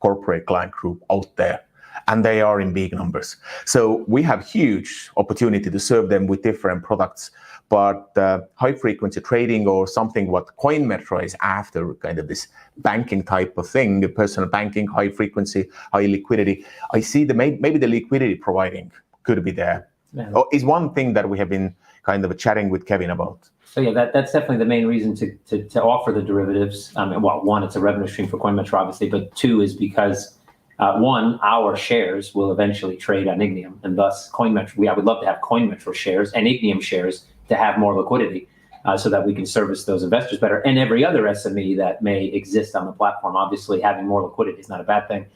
corporate client group out there. And they are in big numbers. So we have huge opportunity to serve them with different products. But high frequency trading or something what CoinMetro is after, kind of this banking type of thing, the personal banking, high frequency, high liquidity. I see maybe the liquidity providing could be there. Yeah. Is one thing that we have been kind of chatting with Kevin about. So yeah, that's definitely the main reason to offer the derivatives. One, it's a revenue stream for CoinMetro, obviously, but two is because one, our shares will eventually trade on Ignium, and thus CoinMetro. I would love to have CoinMetro shares and Ignium shares to have more liquidity, so that we can service those investors better, and every other SME that may exist on the platform. Obviously, having more liquidity is not a bad thing.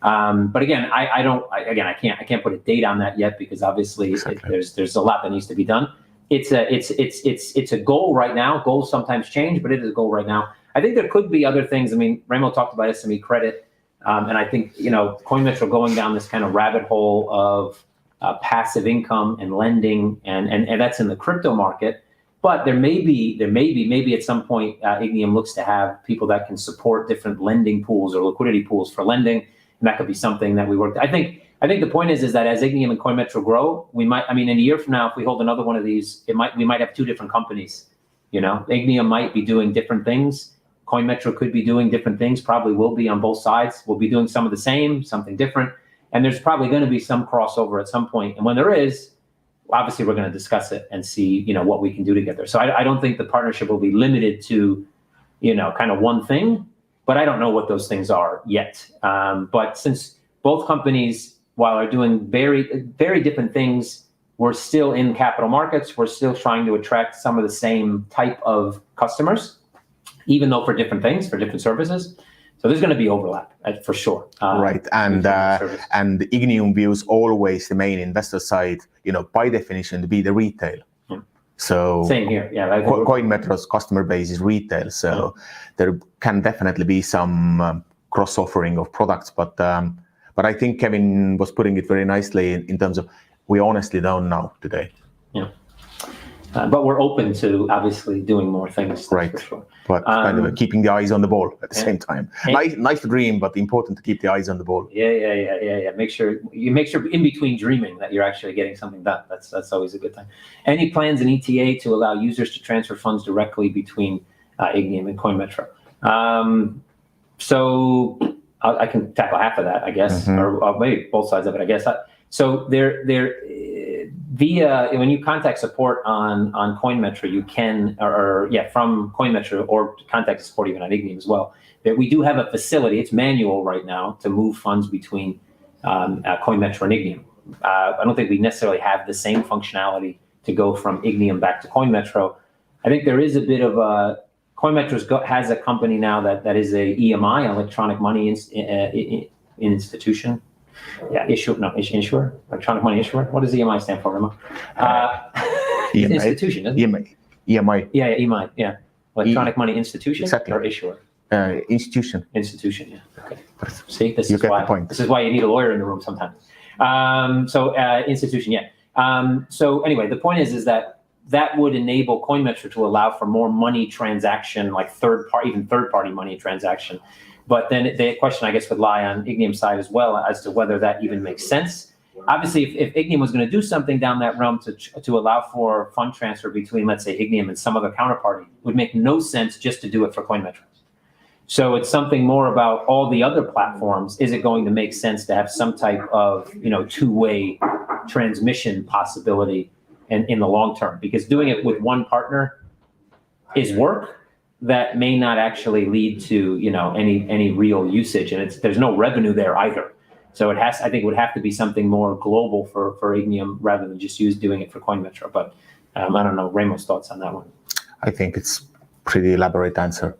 But again, I can't put a date on that yet because obviously there's a lot that needs to be done. It's a goal right now. Goals sometimes change, but it is a goal right now. I think there could be other things. I mean, Reimo talked about SME credit. And I think, CoinMetro going down this kind of rabbit hole of passive income and lending, and that's in the crypto market. But there may be at some point, Ignium looks to have people that can support different lending pools or liquidity pools for lending. And that could be something that we work. I think the point is that as Ignium and CoinMetro grow, we might, in a year from now, if we hold another one of these, we might have two different companies. Ignium might be doing different things. CoinMetro could be doing different things, probably will be on both sides. We'll be doing some of the same, something different. And there's probably going to be some crossover at some point. And when there is, obviously we're going to discuss it and see, what we can do together. So I don't think the partnership will be limited to, kind of one thing, but I don't know what those things are yet. But since both companies, while are doing very, very different things, we're still in capital markets. We're still trying to attract some of the same type of customers, even though for different things, for different services. So there's going to be overlap for sure. Right, and Ignium views always the main investor side, by definition, to be the retail. Yeah. So same here, yeah. CoinMetro's customer base is retail, so there can definitely be some cross offering of products, but I think Kevin was putting it very nicely in terms of we honestly don't know today. Yeah. But we're open to obviously doing more things. Right. For sure. But kind of keeping the eyes on the ball at the same time. Nice to dream, but important to keep the eyes on the ball. Yeah. Make sure in between dreaming that you're actually getting something done. That's always a good thing. Any plans in ETA to allow users to transfer funds directly between Ignium and CoinMetro? So I can tackle half of that, I guess, or maybe both sides of it, I guess. So there. Via when you contact support on CoinMetro, you can from CoinMetro or contact support even on Ignium as well. That we do have a facility. It's manual right now to move funds between CoinMetro and Ignium. I don't think we necessarily have the same functionality to go from Ignium back to CoinMetro. I think there is a bit of a CoinMetro has a company now that is a EMI, electronic money institution. Yeah, issuer, electronic money issuer. What does EMI stand for, Reimo? Institution, isn't it? EMI. Yeah, EMI, yeah. Electronic money institution or issuer? Institution. Institution, yeah. Okay. See, this is why you need a lawyer in the room sometimes. Institution, yeah. So anyway, the point is that would enable CoinMetro to allow for more money transaction, like third-party money transaction. But then the question, I guess, would lie on Ignium's side as well as to whether that even makes sense. Obviously, if Ignium was going to do something down that realm to allow for fund transfer between, let's say, Ignium and some other counterparty, it would make no sense just to do it for CoinMetro. So it's something more about all the other platforms. Is it going to make sense to have some type of, two-way transmission possibility in the long term? Because doing it with one partner is work that may not actually lead to, any real usage, and there's no revenue there either. So I think it would have to be something more global for Ignium rather than just doing it for CoinMetro. But I don't know, Reimo's thoughts on that one. I think it's pretty elaborate answer.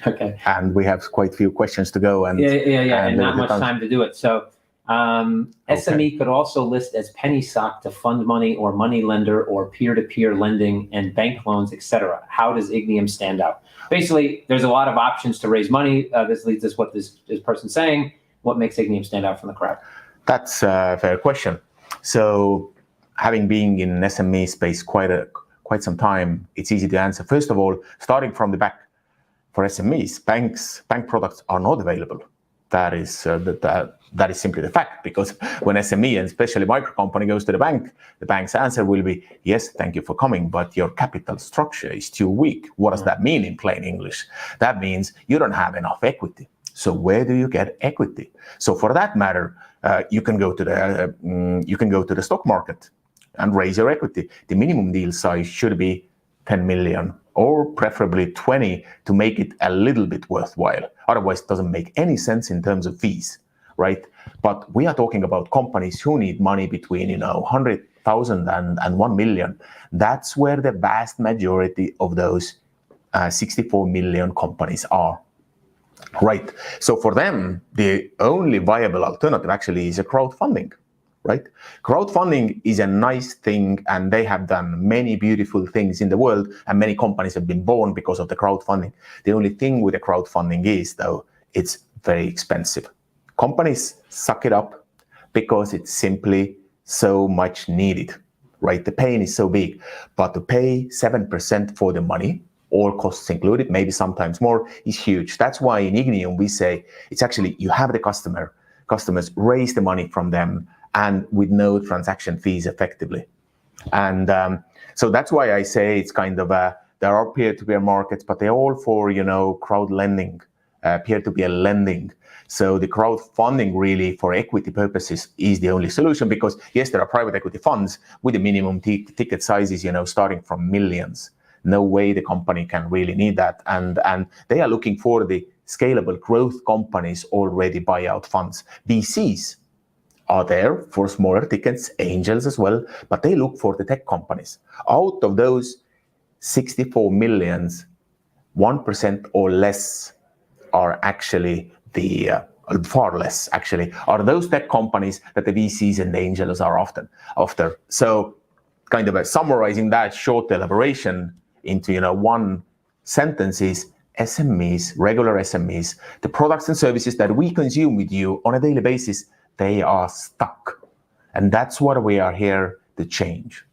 Okay. And we have quite a few questions to go. And and not much time to do it. So SME could also list as penny stock to fund money or money lender or peer-to-peer lending and bank loans, etc. How does Ignium stand out? Basically, there's a lot of options to raise money. This leads us what this person's saying. What makes Ignium stand out from the crowd? That's a fair question. So having been in SME space quite some time, it's easy to answer. First of all, starting from the back, for SMEs, bank products are not available. That is simply the fact, because when SME and especially micro company goes to the bank's answer will be, yes, thank you for coming, but your capital structure is too weak. What does that mean in plain English? That means you don't have enough equity. So where do you get equity? So for that matter, you can go to the stock market and raise your equity. The minimum deal size should be 10 million. Or preferably 20 to make it a little bit worthwhile. Otherwise, it doesn't make any sense in terms of fees, right? But we are talking about companies who need money between 100,000 and 1 million. That's where the vast majority of those 64 million companies are, right? So for them, the only viable alternative actually is a crowdfunding. Right? Crowdfunding is a nice thing, and they have done many beautiful things in the world, and many companies have been born because of the crowdfunding. The only thing with the crowdfunding is, though, it's very expensive. Companies suck it up because it's simply so much needed, right? The pain is so big, but to pay 7% for the money, all costs included, maybe sometimes more, is huge. That's why in Ignium we say it's actually, you have the customers raise the money from them, and with no transaction fees effectively. And so that's why I say it's kind of there are peer-to-peer markets, but they're all for, crowd lending, peer-to-peer lending. So the crowdfunding really for equity purposes is the only solution, because yes, there are private equity funds with the minimum ticket sizes, starting from millions. No way the company can really need that. And they are looking for the scalable growth companies, already buyout funds. VCs are there for smaller tickets, angels as well, but they look for the tech companies. Out of those 64 millions, 1% or less are actually far less actually, are those tech companies that the VCs and the angels are after. So kind of summarizing that short elaboration into one sentence is SMEs, regular SMEs, the products and services that we consume with you on a daily basis, they are stuck. And that's what we are here to change.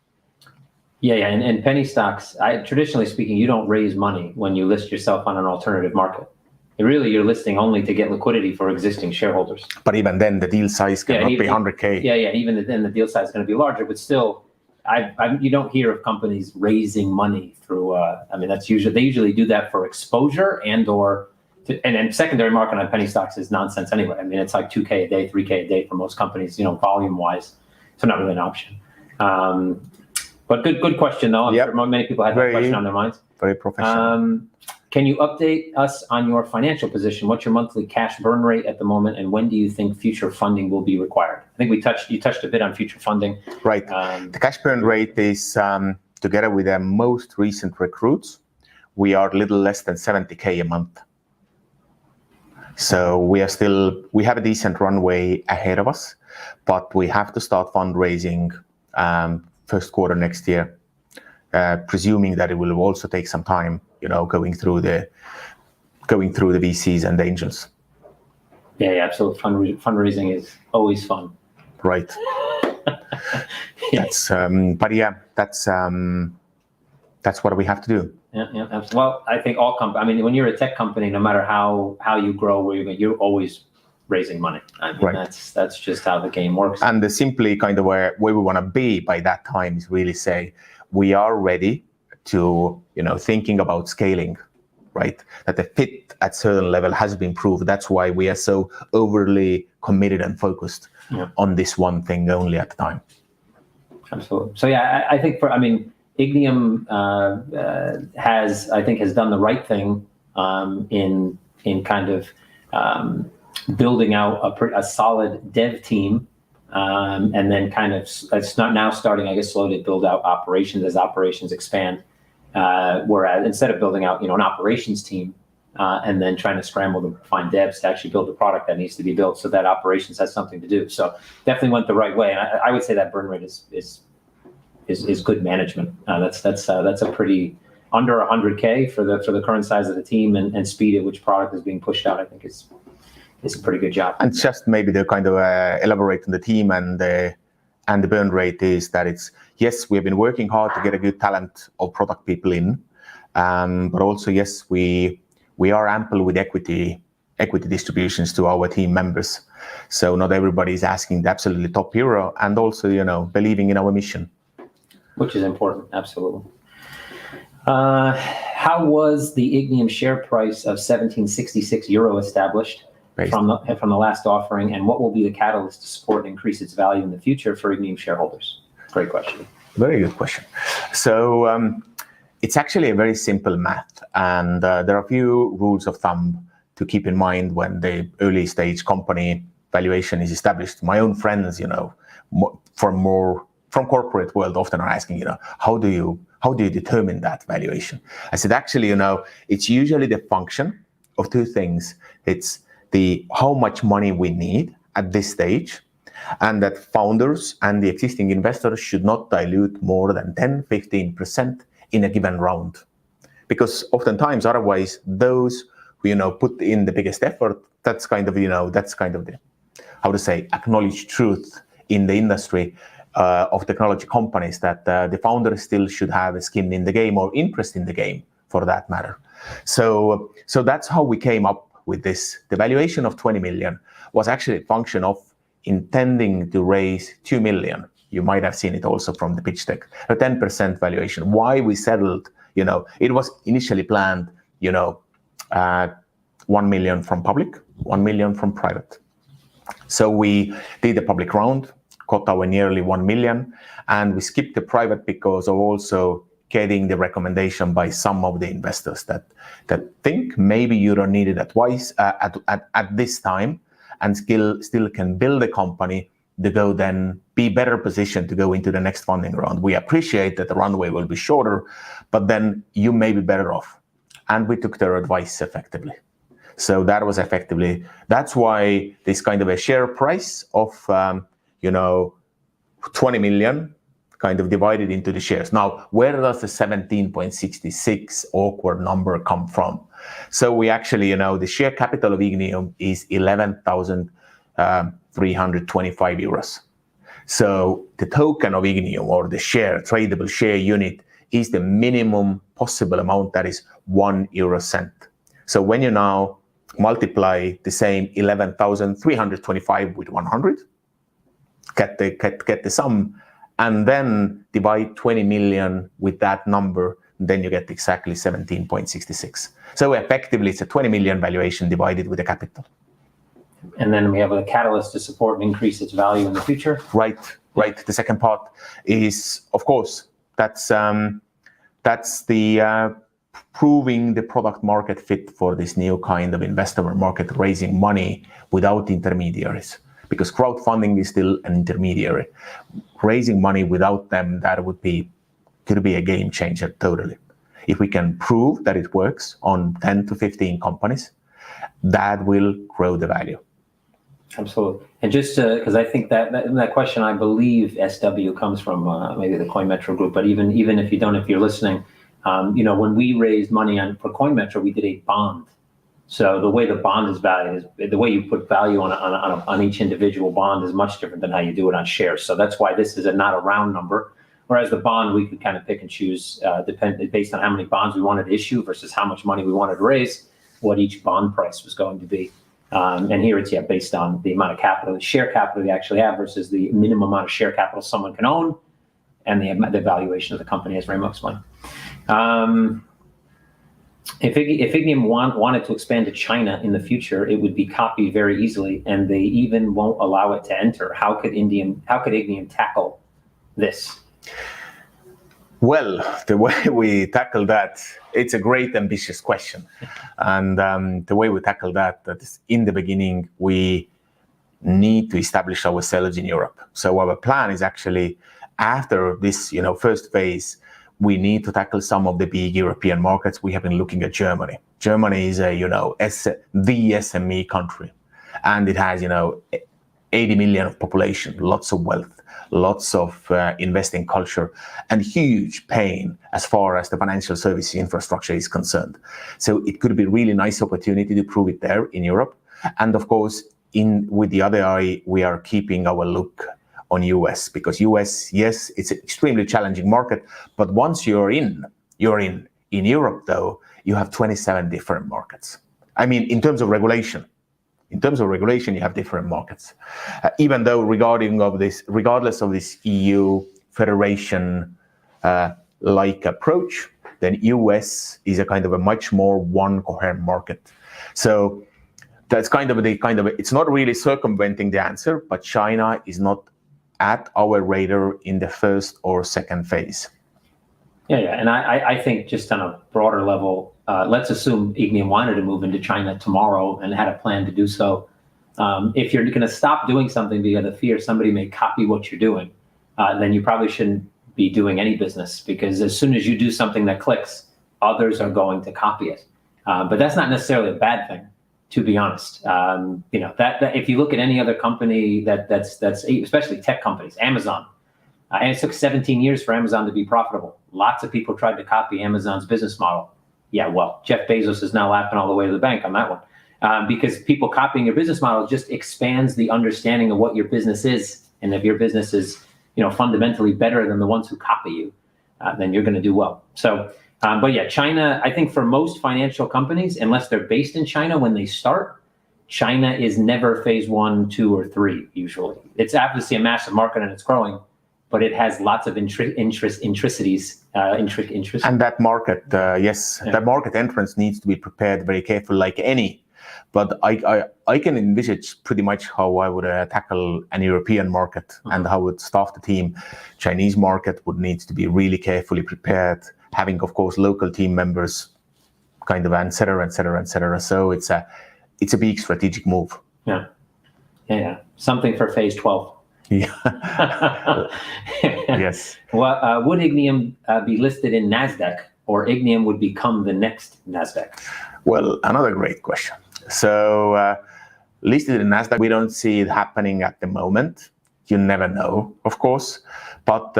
Yeah. And penny stocks, traditionally speaking, you don't raise money when you list yourself on an alternative market. Really, you're listing only to get liquidity for existing shareholders. But even then, the deal size cannot be 100K. Yeah. Even then, the deal size is going to be larger. But still, you don't hear of companies raising money through. They usually do that for exposure and secondary market on penny stocks is nonsense anyway. It's like 2K a day, 3K a day for most companies, volume wise. So not really an option. But good question though. I'm sure many people have that question on their minds. Very professional. Can you update us on your financial position? What's your monthly cash burn rate at the moment, and when do you think future funding will be required? I think you touched a bit on future funding. Right. The cash burn rate is together with the most recent recruits, we are a little less than 70K a month. So we have a decent runway ahead of us, but we have to start fundraising first quarter next year, presuming that it will also take some time, going through the VCs and angels. Yeah, absolutely. Fundraising is always fun. Right. That's what we have to do. Yeah, absolutely. Well, I think all companies. When you're a tech company, no matter how you grow, where you're always raising money. Right. That's just how the game works. And the simply kind of where we want to be by that time is really say we are ready to thinking about scaling, right? That the fit at certain level has been proved. That's why we are so overly committed and focused on this one thing only at the time. Absolutely. So yeah, I think Ignium has done the right thing in kind of building out a solid dev team, and then kind of it's not now starting, I guess, slowly to build out operations as operations expand. Whereas instead of building out, an operations team and then trying to scramble to find devs to actually build the product that needs to be built, so that operations has something to do. So definitely went the right way, and I would say that burn rate is good management. That's a pretty under 100K for the current size of the team and speed at which product is being pushed out. I think is a pretty good job. And just maybe to kind of elaborate on the team and the burn rate is that it's, yes, we have been working hard to get a good talent of product people in, but also, yes, we are ample with equity distributions to our team members. So not everybody is asking the absolutely top hero, and also, believing in our mission. Which is important, absolutely. How was the Ignium share price of 1766 euro established from the last offering, and what will be the catalyst to support and increase its value in the future for Ignium shareholders? Great question. Very good question. So it's actually a very simple math, and there are a few rules of thumb to keep in mind when the early stage company valuation is established. My own friends, from corporate world often are asking, how do you determine that valuation? I said, actually, it's usually the function of two things. It's how much money we need at this stage, and that founders and the existing investors should not dilute more than 10-15% in a given round. Because oftentimes, otherwise, those who put in the biggest effort, that's kind of the, how to say, acknowledged truth in the industry of technology companies, that the founders still should have a skin in the game, or interest in the game for that matter. So that's how we came up with this. The valuation of 20 million was actually a function of intending to raise 2 million. You might have seen it also from the pitch deck, a 10% valuation. Why we settled, it was initially planned, 1 million from public, 1 million from private. So we did a public round, got our nearly 1 million, and we skipped the private because of also getting the recommendation by some of the investors that think maybe you don't need it at this time, and still can build a company to go then be better positioned to go into the next funding round. We appreciate that the runway will be shorter, but then you may be better off. And we took their advice effectively. So that's why this kind of a share price of 20 million kind of divided into the shares. Now, where does the 17.66 awkward number come from? So we actually, the share capital of Ignium is 11,325 euros. So the token of Ignium, or the tradable share unit, is the minimum possible amount, that is 1 euro cent. So when you now multiply the same 11,325 with 100, get the sum, and then divide 20 million with that number, then you get exactly 17.66. So effectively, it's a 20 million valuation divided with the capital. And then we have a catalyst to support and increase its value in the future. Right. The second part is, of course, that's the proving the product market fit for this new kind of investor market, raising money without intermediaries. Because crowdfunding is still an intermediary. Raising money without them, could be a game changer totally. If we can prove that it works on 10 to 15 companies, that will grow the value. Absolutely. And just because I think that question, I believe SW comes from maybe the CoinMetro group, but even if you don't, if you're listening, when we raised money for CoinMetro, we did a bond. So the way the bond is valued, the way you put value on each individual bond is much different than how you do it on shares. So that's why this is not a round number. Whereas the bond, we could kind of pick and choose, based on how many bonds we wanted to issue versus how much money we wanted to raise, what each bond price was going to be. And here it's based on the amount of capital, the share capital you actually have versus the minimum amount of share capital someone can own, and the valuation of the company, as Reimo explained. if Ignium wanted to expand to China in the future, it would be copied very easily, and they even won't allow it to enter. How could Ignium tackle this? Well, the way we tackle that, it's a great, ambitious question. And the way we tackle that is in the beginning, we need to establish ourselves in Europe. So our plan is actually, after this first phase, we need to tackle some of the big European markets. We have been looking at Germany. Germany is the SME country. And it has 80 million of population, lots of wealth, lots of investing culture, and huge pain as far as the financial services infrastructure is concerned. So it could be a really nice opportunity to prove it there in Europe. And of course, with the other eye, we are keeping our look on US, because US, yes, it's an extremely challenging market, but once you're in Europe, though, you have 27 different markets. I mean, in terms of regulation, you have different markets. Even though regardless of this EU federation like approach, then US is a kind of a much more one coherent market. So that's it's not really circumventing the answer, but China is not at our radar in the first or second phase. Yeah, and I think just on a broader level, let's assume Ignium wanted to move into China tomorrow and had a plan to do so. If you're going to stop doing something because of fear somebody may copy what you're doing, then you probably shouldn't be doing any business, because as soon as you do something that clicks, others are going to copy it. But that's not necessarily a bad thing, to be honest. That if you look at any other company that's especially tech companies, Amazon, and it took 17 years for Amazon to be profitable. Lots of people tried to copy Amazon's business model. Yeah, well, Jeff Bezos is now laughing all the way to the bank on that one, because people copying your business model just expands the understanding of what your business is, and if your business is, fundamentally better than the ones who copy you, then you're going to do well. So, but yeah, China. I think for most financial companies, unless they're based in China when they start, China is never phase 1, 2, or 3. Usually, it's obviously a massive market and it's growing, but it has lots of intricacies. And that market, that market entrance needs to be prepared very carefully, like any. But I can envisage pretty much how I would tackle an European market and how I would staff the team. Chinese market would need to be really carefully prepared, having, of course, local team members, kind of, et cetera, et cetera, et cetera. So it's a big strategic move. Yeah. Something for phase 12. Yeah. Yes. Well, would Ignium be listed in NASDAQ, or Ignium would become the next NASDAQ? Well, another great question. So listed in NASDAQ, we don't see it happening at the moment. You never know, of course. But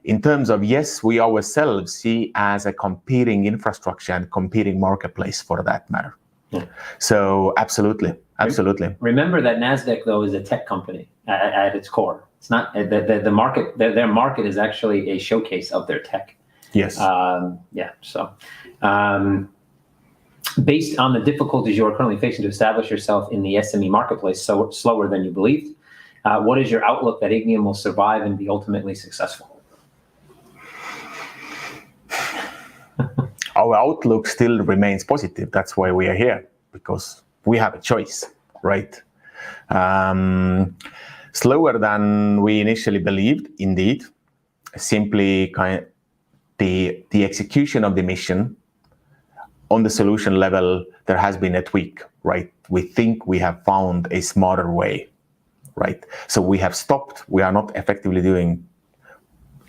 in terms of, yes, we ourselves see as a competing infrastructure and competing marketplace for that matter. Yeah. So absolutely. Remember that NASDAQ, though, is a tech company at its core. It's not the market. Their market is actually a showcase of their tech. Yes. So, based on the difficulties you are currently facing to establish yourself in the SME marketplace, so slower than you believed, what is your outlook that Ignium will survive and be ultimately successful? Our outlook still remains positive. That's why we are here, because we have a choice, right? Slower than we initially believed, indeed. Simply the execution of the mission on the solution level, there has been a tweak, right? We think we have found a smarter way, right? So we have stopped. We are not effectively doing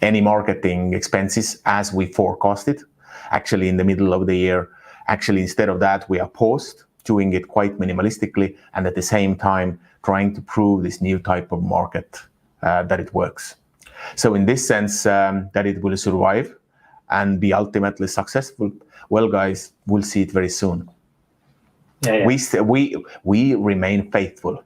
any marketing expenses as we forecasted. Actually, in the middle of the year, instead of that, we are paused, doing it quite minimalistically, and at the same time trying to prove this new type of market that it works. So in this sense, that it will survive and be ultimately successful, well, guys, we'll see it very soon. Yeah. We remain faithful.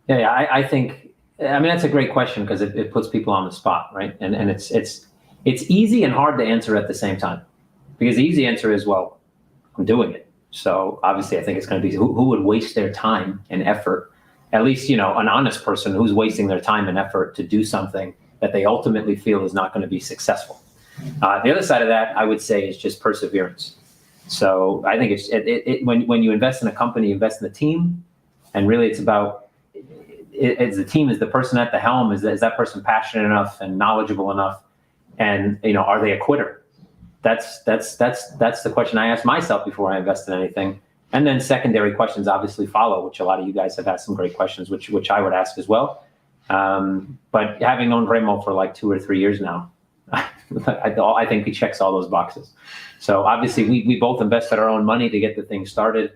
Yeah. I think, that's a great question, because it puts people on the spot, right? And it's easy and hard to answer at the same time, because the easy answer is, well, I'm doing it. So obviously, I think it's going to be who would waste their time and effort, at least, an honest person who's wasting their time and effort to do something that they ultimately feel is not going to be successful. The other side of that, I would say, is just perseverance. So I think when you invest in a company, you invest in the team, and really it's about it's the team, is the person at the helm, is that person passionate enough and knowledgeable enough, and are they a quitter? That's the question I ask myself before I invest in anything. And then secondary questions obviously follow, which a lot of you guys have asked some great questions, which I would ask as well. But having known Reimo for like 2 or 3 years now, I think he checks all those boxes. So obviously we both invested our own money to get the thing started.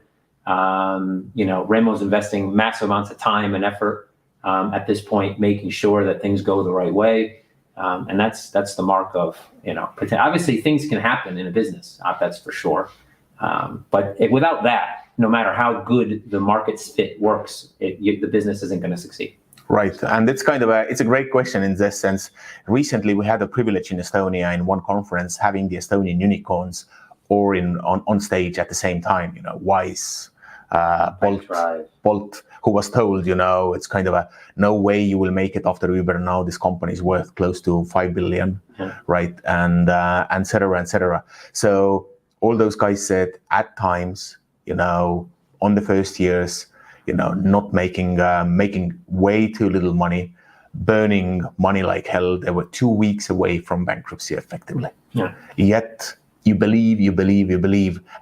Reimo's investing massive amounts of time and effort at this point, making sure that things go the right way. And that's the mark of, obviously things can happen in a business, that's for sure. But without that, no matter how good the market's fit works, the business isn't going to succeed. Right, and it's it's a great question in this sense. Recently, we had the privilege in Estonia in one conference having the Estonian unicorns or on stage at the same time. Wise, Bolt, who was told, it's no way you will make it after Uber. Now this company is worth close to 5 billion, right, and et cetera. So all those guys said at times, on the first years, not making way too little money, burning money like hell. They were 2 weeks away from bankruptcy effectively. Yeah. Yet you believe,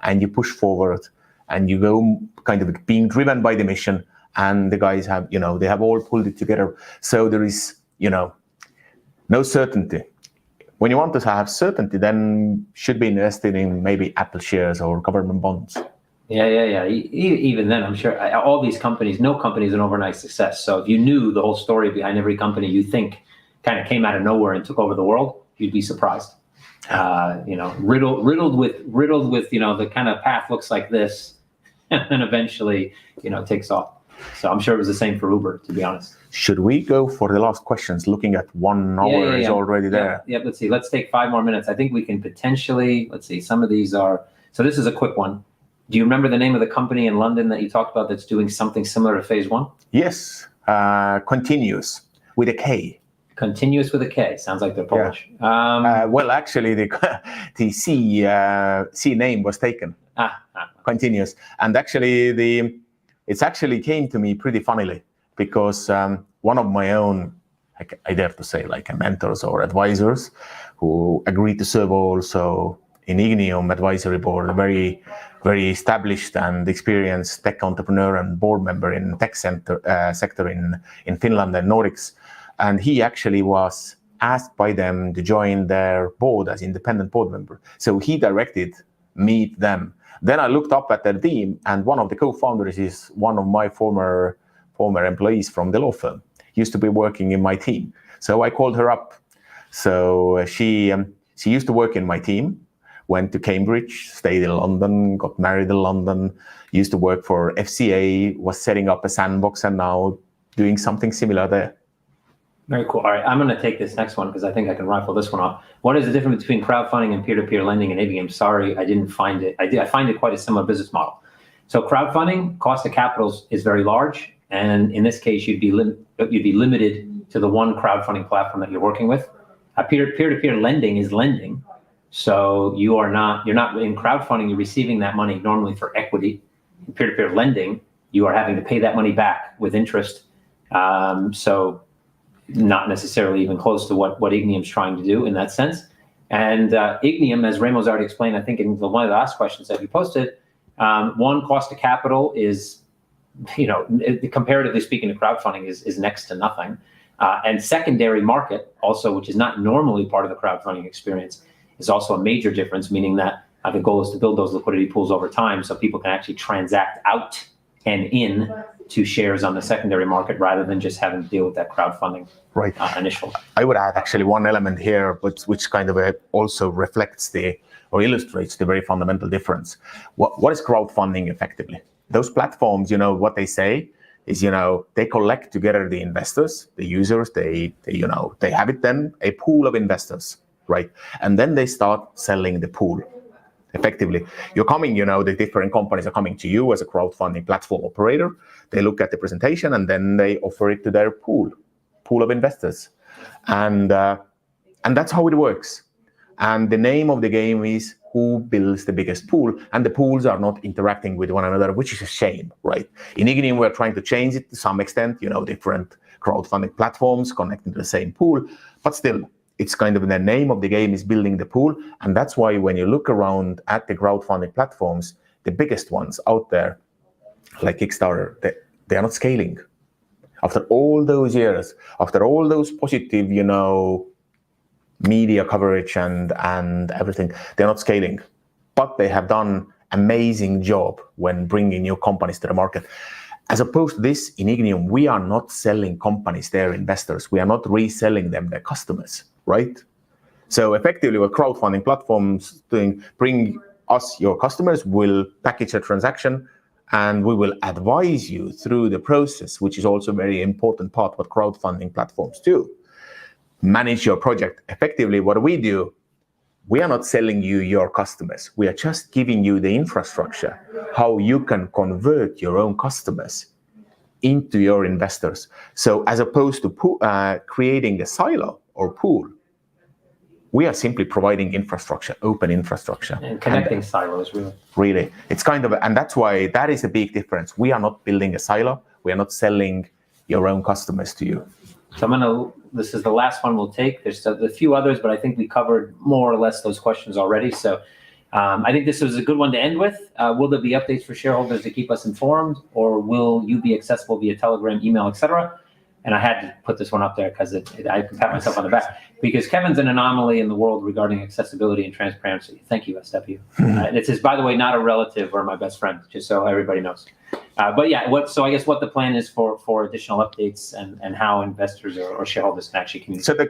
and you push forward, and you go being driven by the mission. And the guys have, they have all pulled it together. So there is, no certainty. When you want to have certainty, then should be invested in maybe Apple shares or government bonds. Yeah. Even then, I'm sure all these companies, no company is an overnight success. So if you knew the whole story behind every company you think kind of came out of nowhere and took over the world, you'd be surprised. Riddled with the kind of path looks like this, and eventually takes off. So I'm sure it was the same for Uber, to be honest. Should we go for the last questions? Looking at 1 hour is already there. Yeah. Let's see. Let's take 5 more minutes. I think we can potentially. Let's see. Some of these are. So this is a quick one. Do you remember the name of the company in London that you talked about that's doing something similar to phase 1? Yes. Continuous with a K. Continuous with a K. Sounds like they're Polish. Well, actually, the C name was taken. Continuous. And actually, it's actually came to me pretty funnily because one of my own, I dare to say, mentors or advisors who agreed to serve also in Ignium advisory board, a very, very established and experienced tech entrepreneur and board member in tech sector in Finland and Nordics. And he actually was asked by them to join their board as independent board member. So he directed me to them. Then I looked up at their team, and one of the co-founders is one of my former employees from the law firm. Used to be working in my team. So I called her up. So she used to work in my team, went to Cambridge, stayed in London, got married in London, used to work for FCA, was setting up a sandbox, and now doing something similar there. Very cool. All right, I'm going to take this next one because I think I can rifle this one off. What is the difference between crowdfunding and peer-to-peer lending in Ignium? Sorry, I didn't find it. I find it quite a similar business model. So crowdfunding, cost of capital is very large, and in this case, you'd be limited to the one crowdfunding platform that you're working with. Peer-to-peer lending is lending, so you're not in crowdfunding. You're receiving that money normally for equity. In peer-to-peer lending, you are having to pay that money back with interest. So not necessarily even close to what Ignium's trying to do in that sense. And Ignium, as Reimo's already explained, I think in one of the last questions that you posted, one, cost of capital is, comparatively speaking to crowdfunding is next to nothing. And secondary market also, which is not normally part of the crowdfunding experience, is also a major difference, meaning that the goal is to build those liquidity pools over time so people can actually transact out and in to shares on the secondary market rather than just having to deal with that crowdfunding initial. I would add actually one element here, but which also reflects or illustrates the very fundamental difference. What is crowdfunding effectively? Those platforms, what they say is, they collect together the investors, the users, they have it then a pool of investors, right? And then they start selling the pool. Effectively, you're coming, the different companies are coming to you as a crowdfunding platform operator. They look at the presentation and then they offer it to their pool of investors. And that's how it works. And the name of the game is who builds the biggest pool, and the pools are not interacting with one another, which is a shame, right? In Ignium, we're trying to change it to some extent, different crowdfunding platforms connecting to the same pool, but still, it's kind of the name of the game is building the pool, and that's why when you look around at the crowdfunding platforms, the biggest ones out there, like Kickstarter, they are not scaling. After all those years, after all those positive, media coverage and everything, they're not scaling. But they have done amazing job when bringing new companies to the market. As opposed to this, in Ignium, we are not selling companies their investors. We are not reselling them their customers, right? So effectively, what crowdfunding platforms doing, bring us your customers, will package a transaction, and we will advise you through the process, which is also a very important part what crowdfunding platforms do. Manage your project. Effectively, what we do, we are not selling you your customers. We are just giving you the infrastructure, how you can convert your own customers into your investors. So as opposed to creating a silo or pool, we are simply providing infrastructure, open infrastructure. And connecting silos, really. Really. It's and that's why that is a big difference. We are not building a silo. We are not selling your own customers to you. So this is the last one we'll take. There's a few others, but I think we covered more or less those questions already. So I think this was a good one to end with. Will there be updates for shareholders to keep us informed, or will you be accessible via Telegram, email, etc.? And I had to put this one up there because I pat myself on the back, because Kevin's an anomaly in the world regarding accessibility and transparency. Thank you, SW. This is, by the way, not a relative or my best friend, just so everybody knows. But yeah, so I guess what the plan is for additional updates and how investors or shareholders can actually communicate.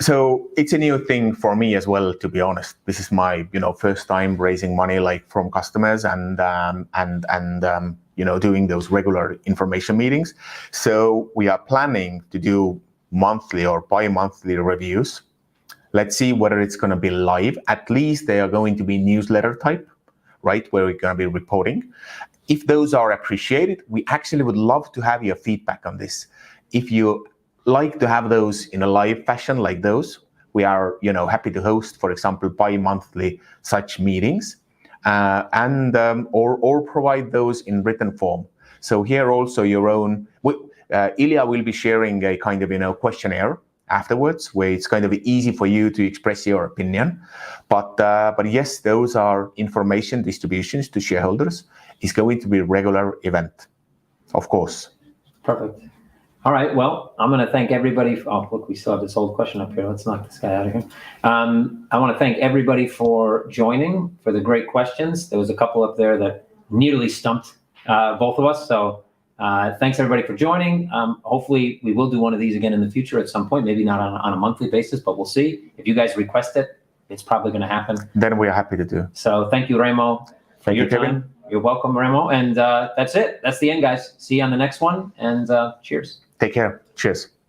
So it's a new thing for me as well, to be honest. This is my first time raising money from customers and doing those regular information meetings. So we are planning to do monthly or bi-monthly reviews. Let's see whether it's going to be live. At least they are going to be newsletter type, right, where we're going to be reporting. If those are appreciated, we actually would love to have your feedback on this. If you like to have those in a live fashion like those, we are happy to host, for example, bi-monthly such meetings. Or provide those in written form. So here also Ilya will be sharing a kind of questionnaire afterwards, where it's kind of easy for you to express your opinion. But yes, those are information distributions to shareholders. It's going to be a regular event, of course. Perfect. All right. Well, I'm going to thank everybody. Oh, look, we still have this old question up here. Let's knock this guy out of here. I want to thank everybody for joining, for the great questions. There was a couple up there that nearly stumped both of us. So thanks everybody for joining. Hopefully we will do one of these again in the future at some point, maybe not on a monthly basis, but we'll see. If you guys request it, it's probably going to happen. Then we are happy to do. So thank you, Reimo, for your time. Kevin. You're welcome, Reimo. And that's it. That's the end, guys. See you on the next one. And cheers. Take care. Cheers.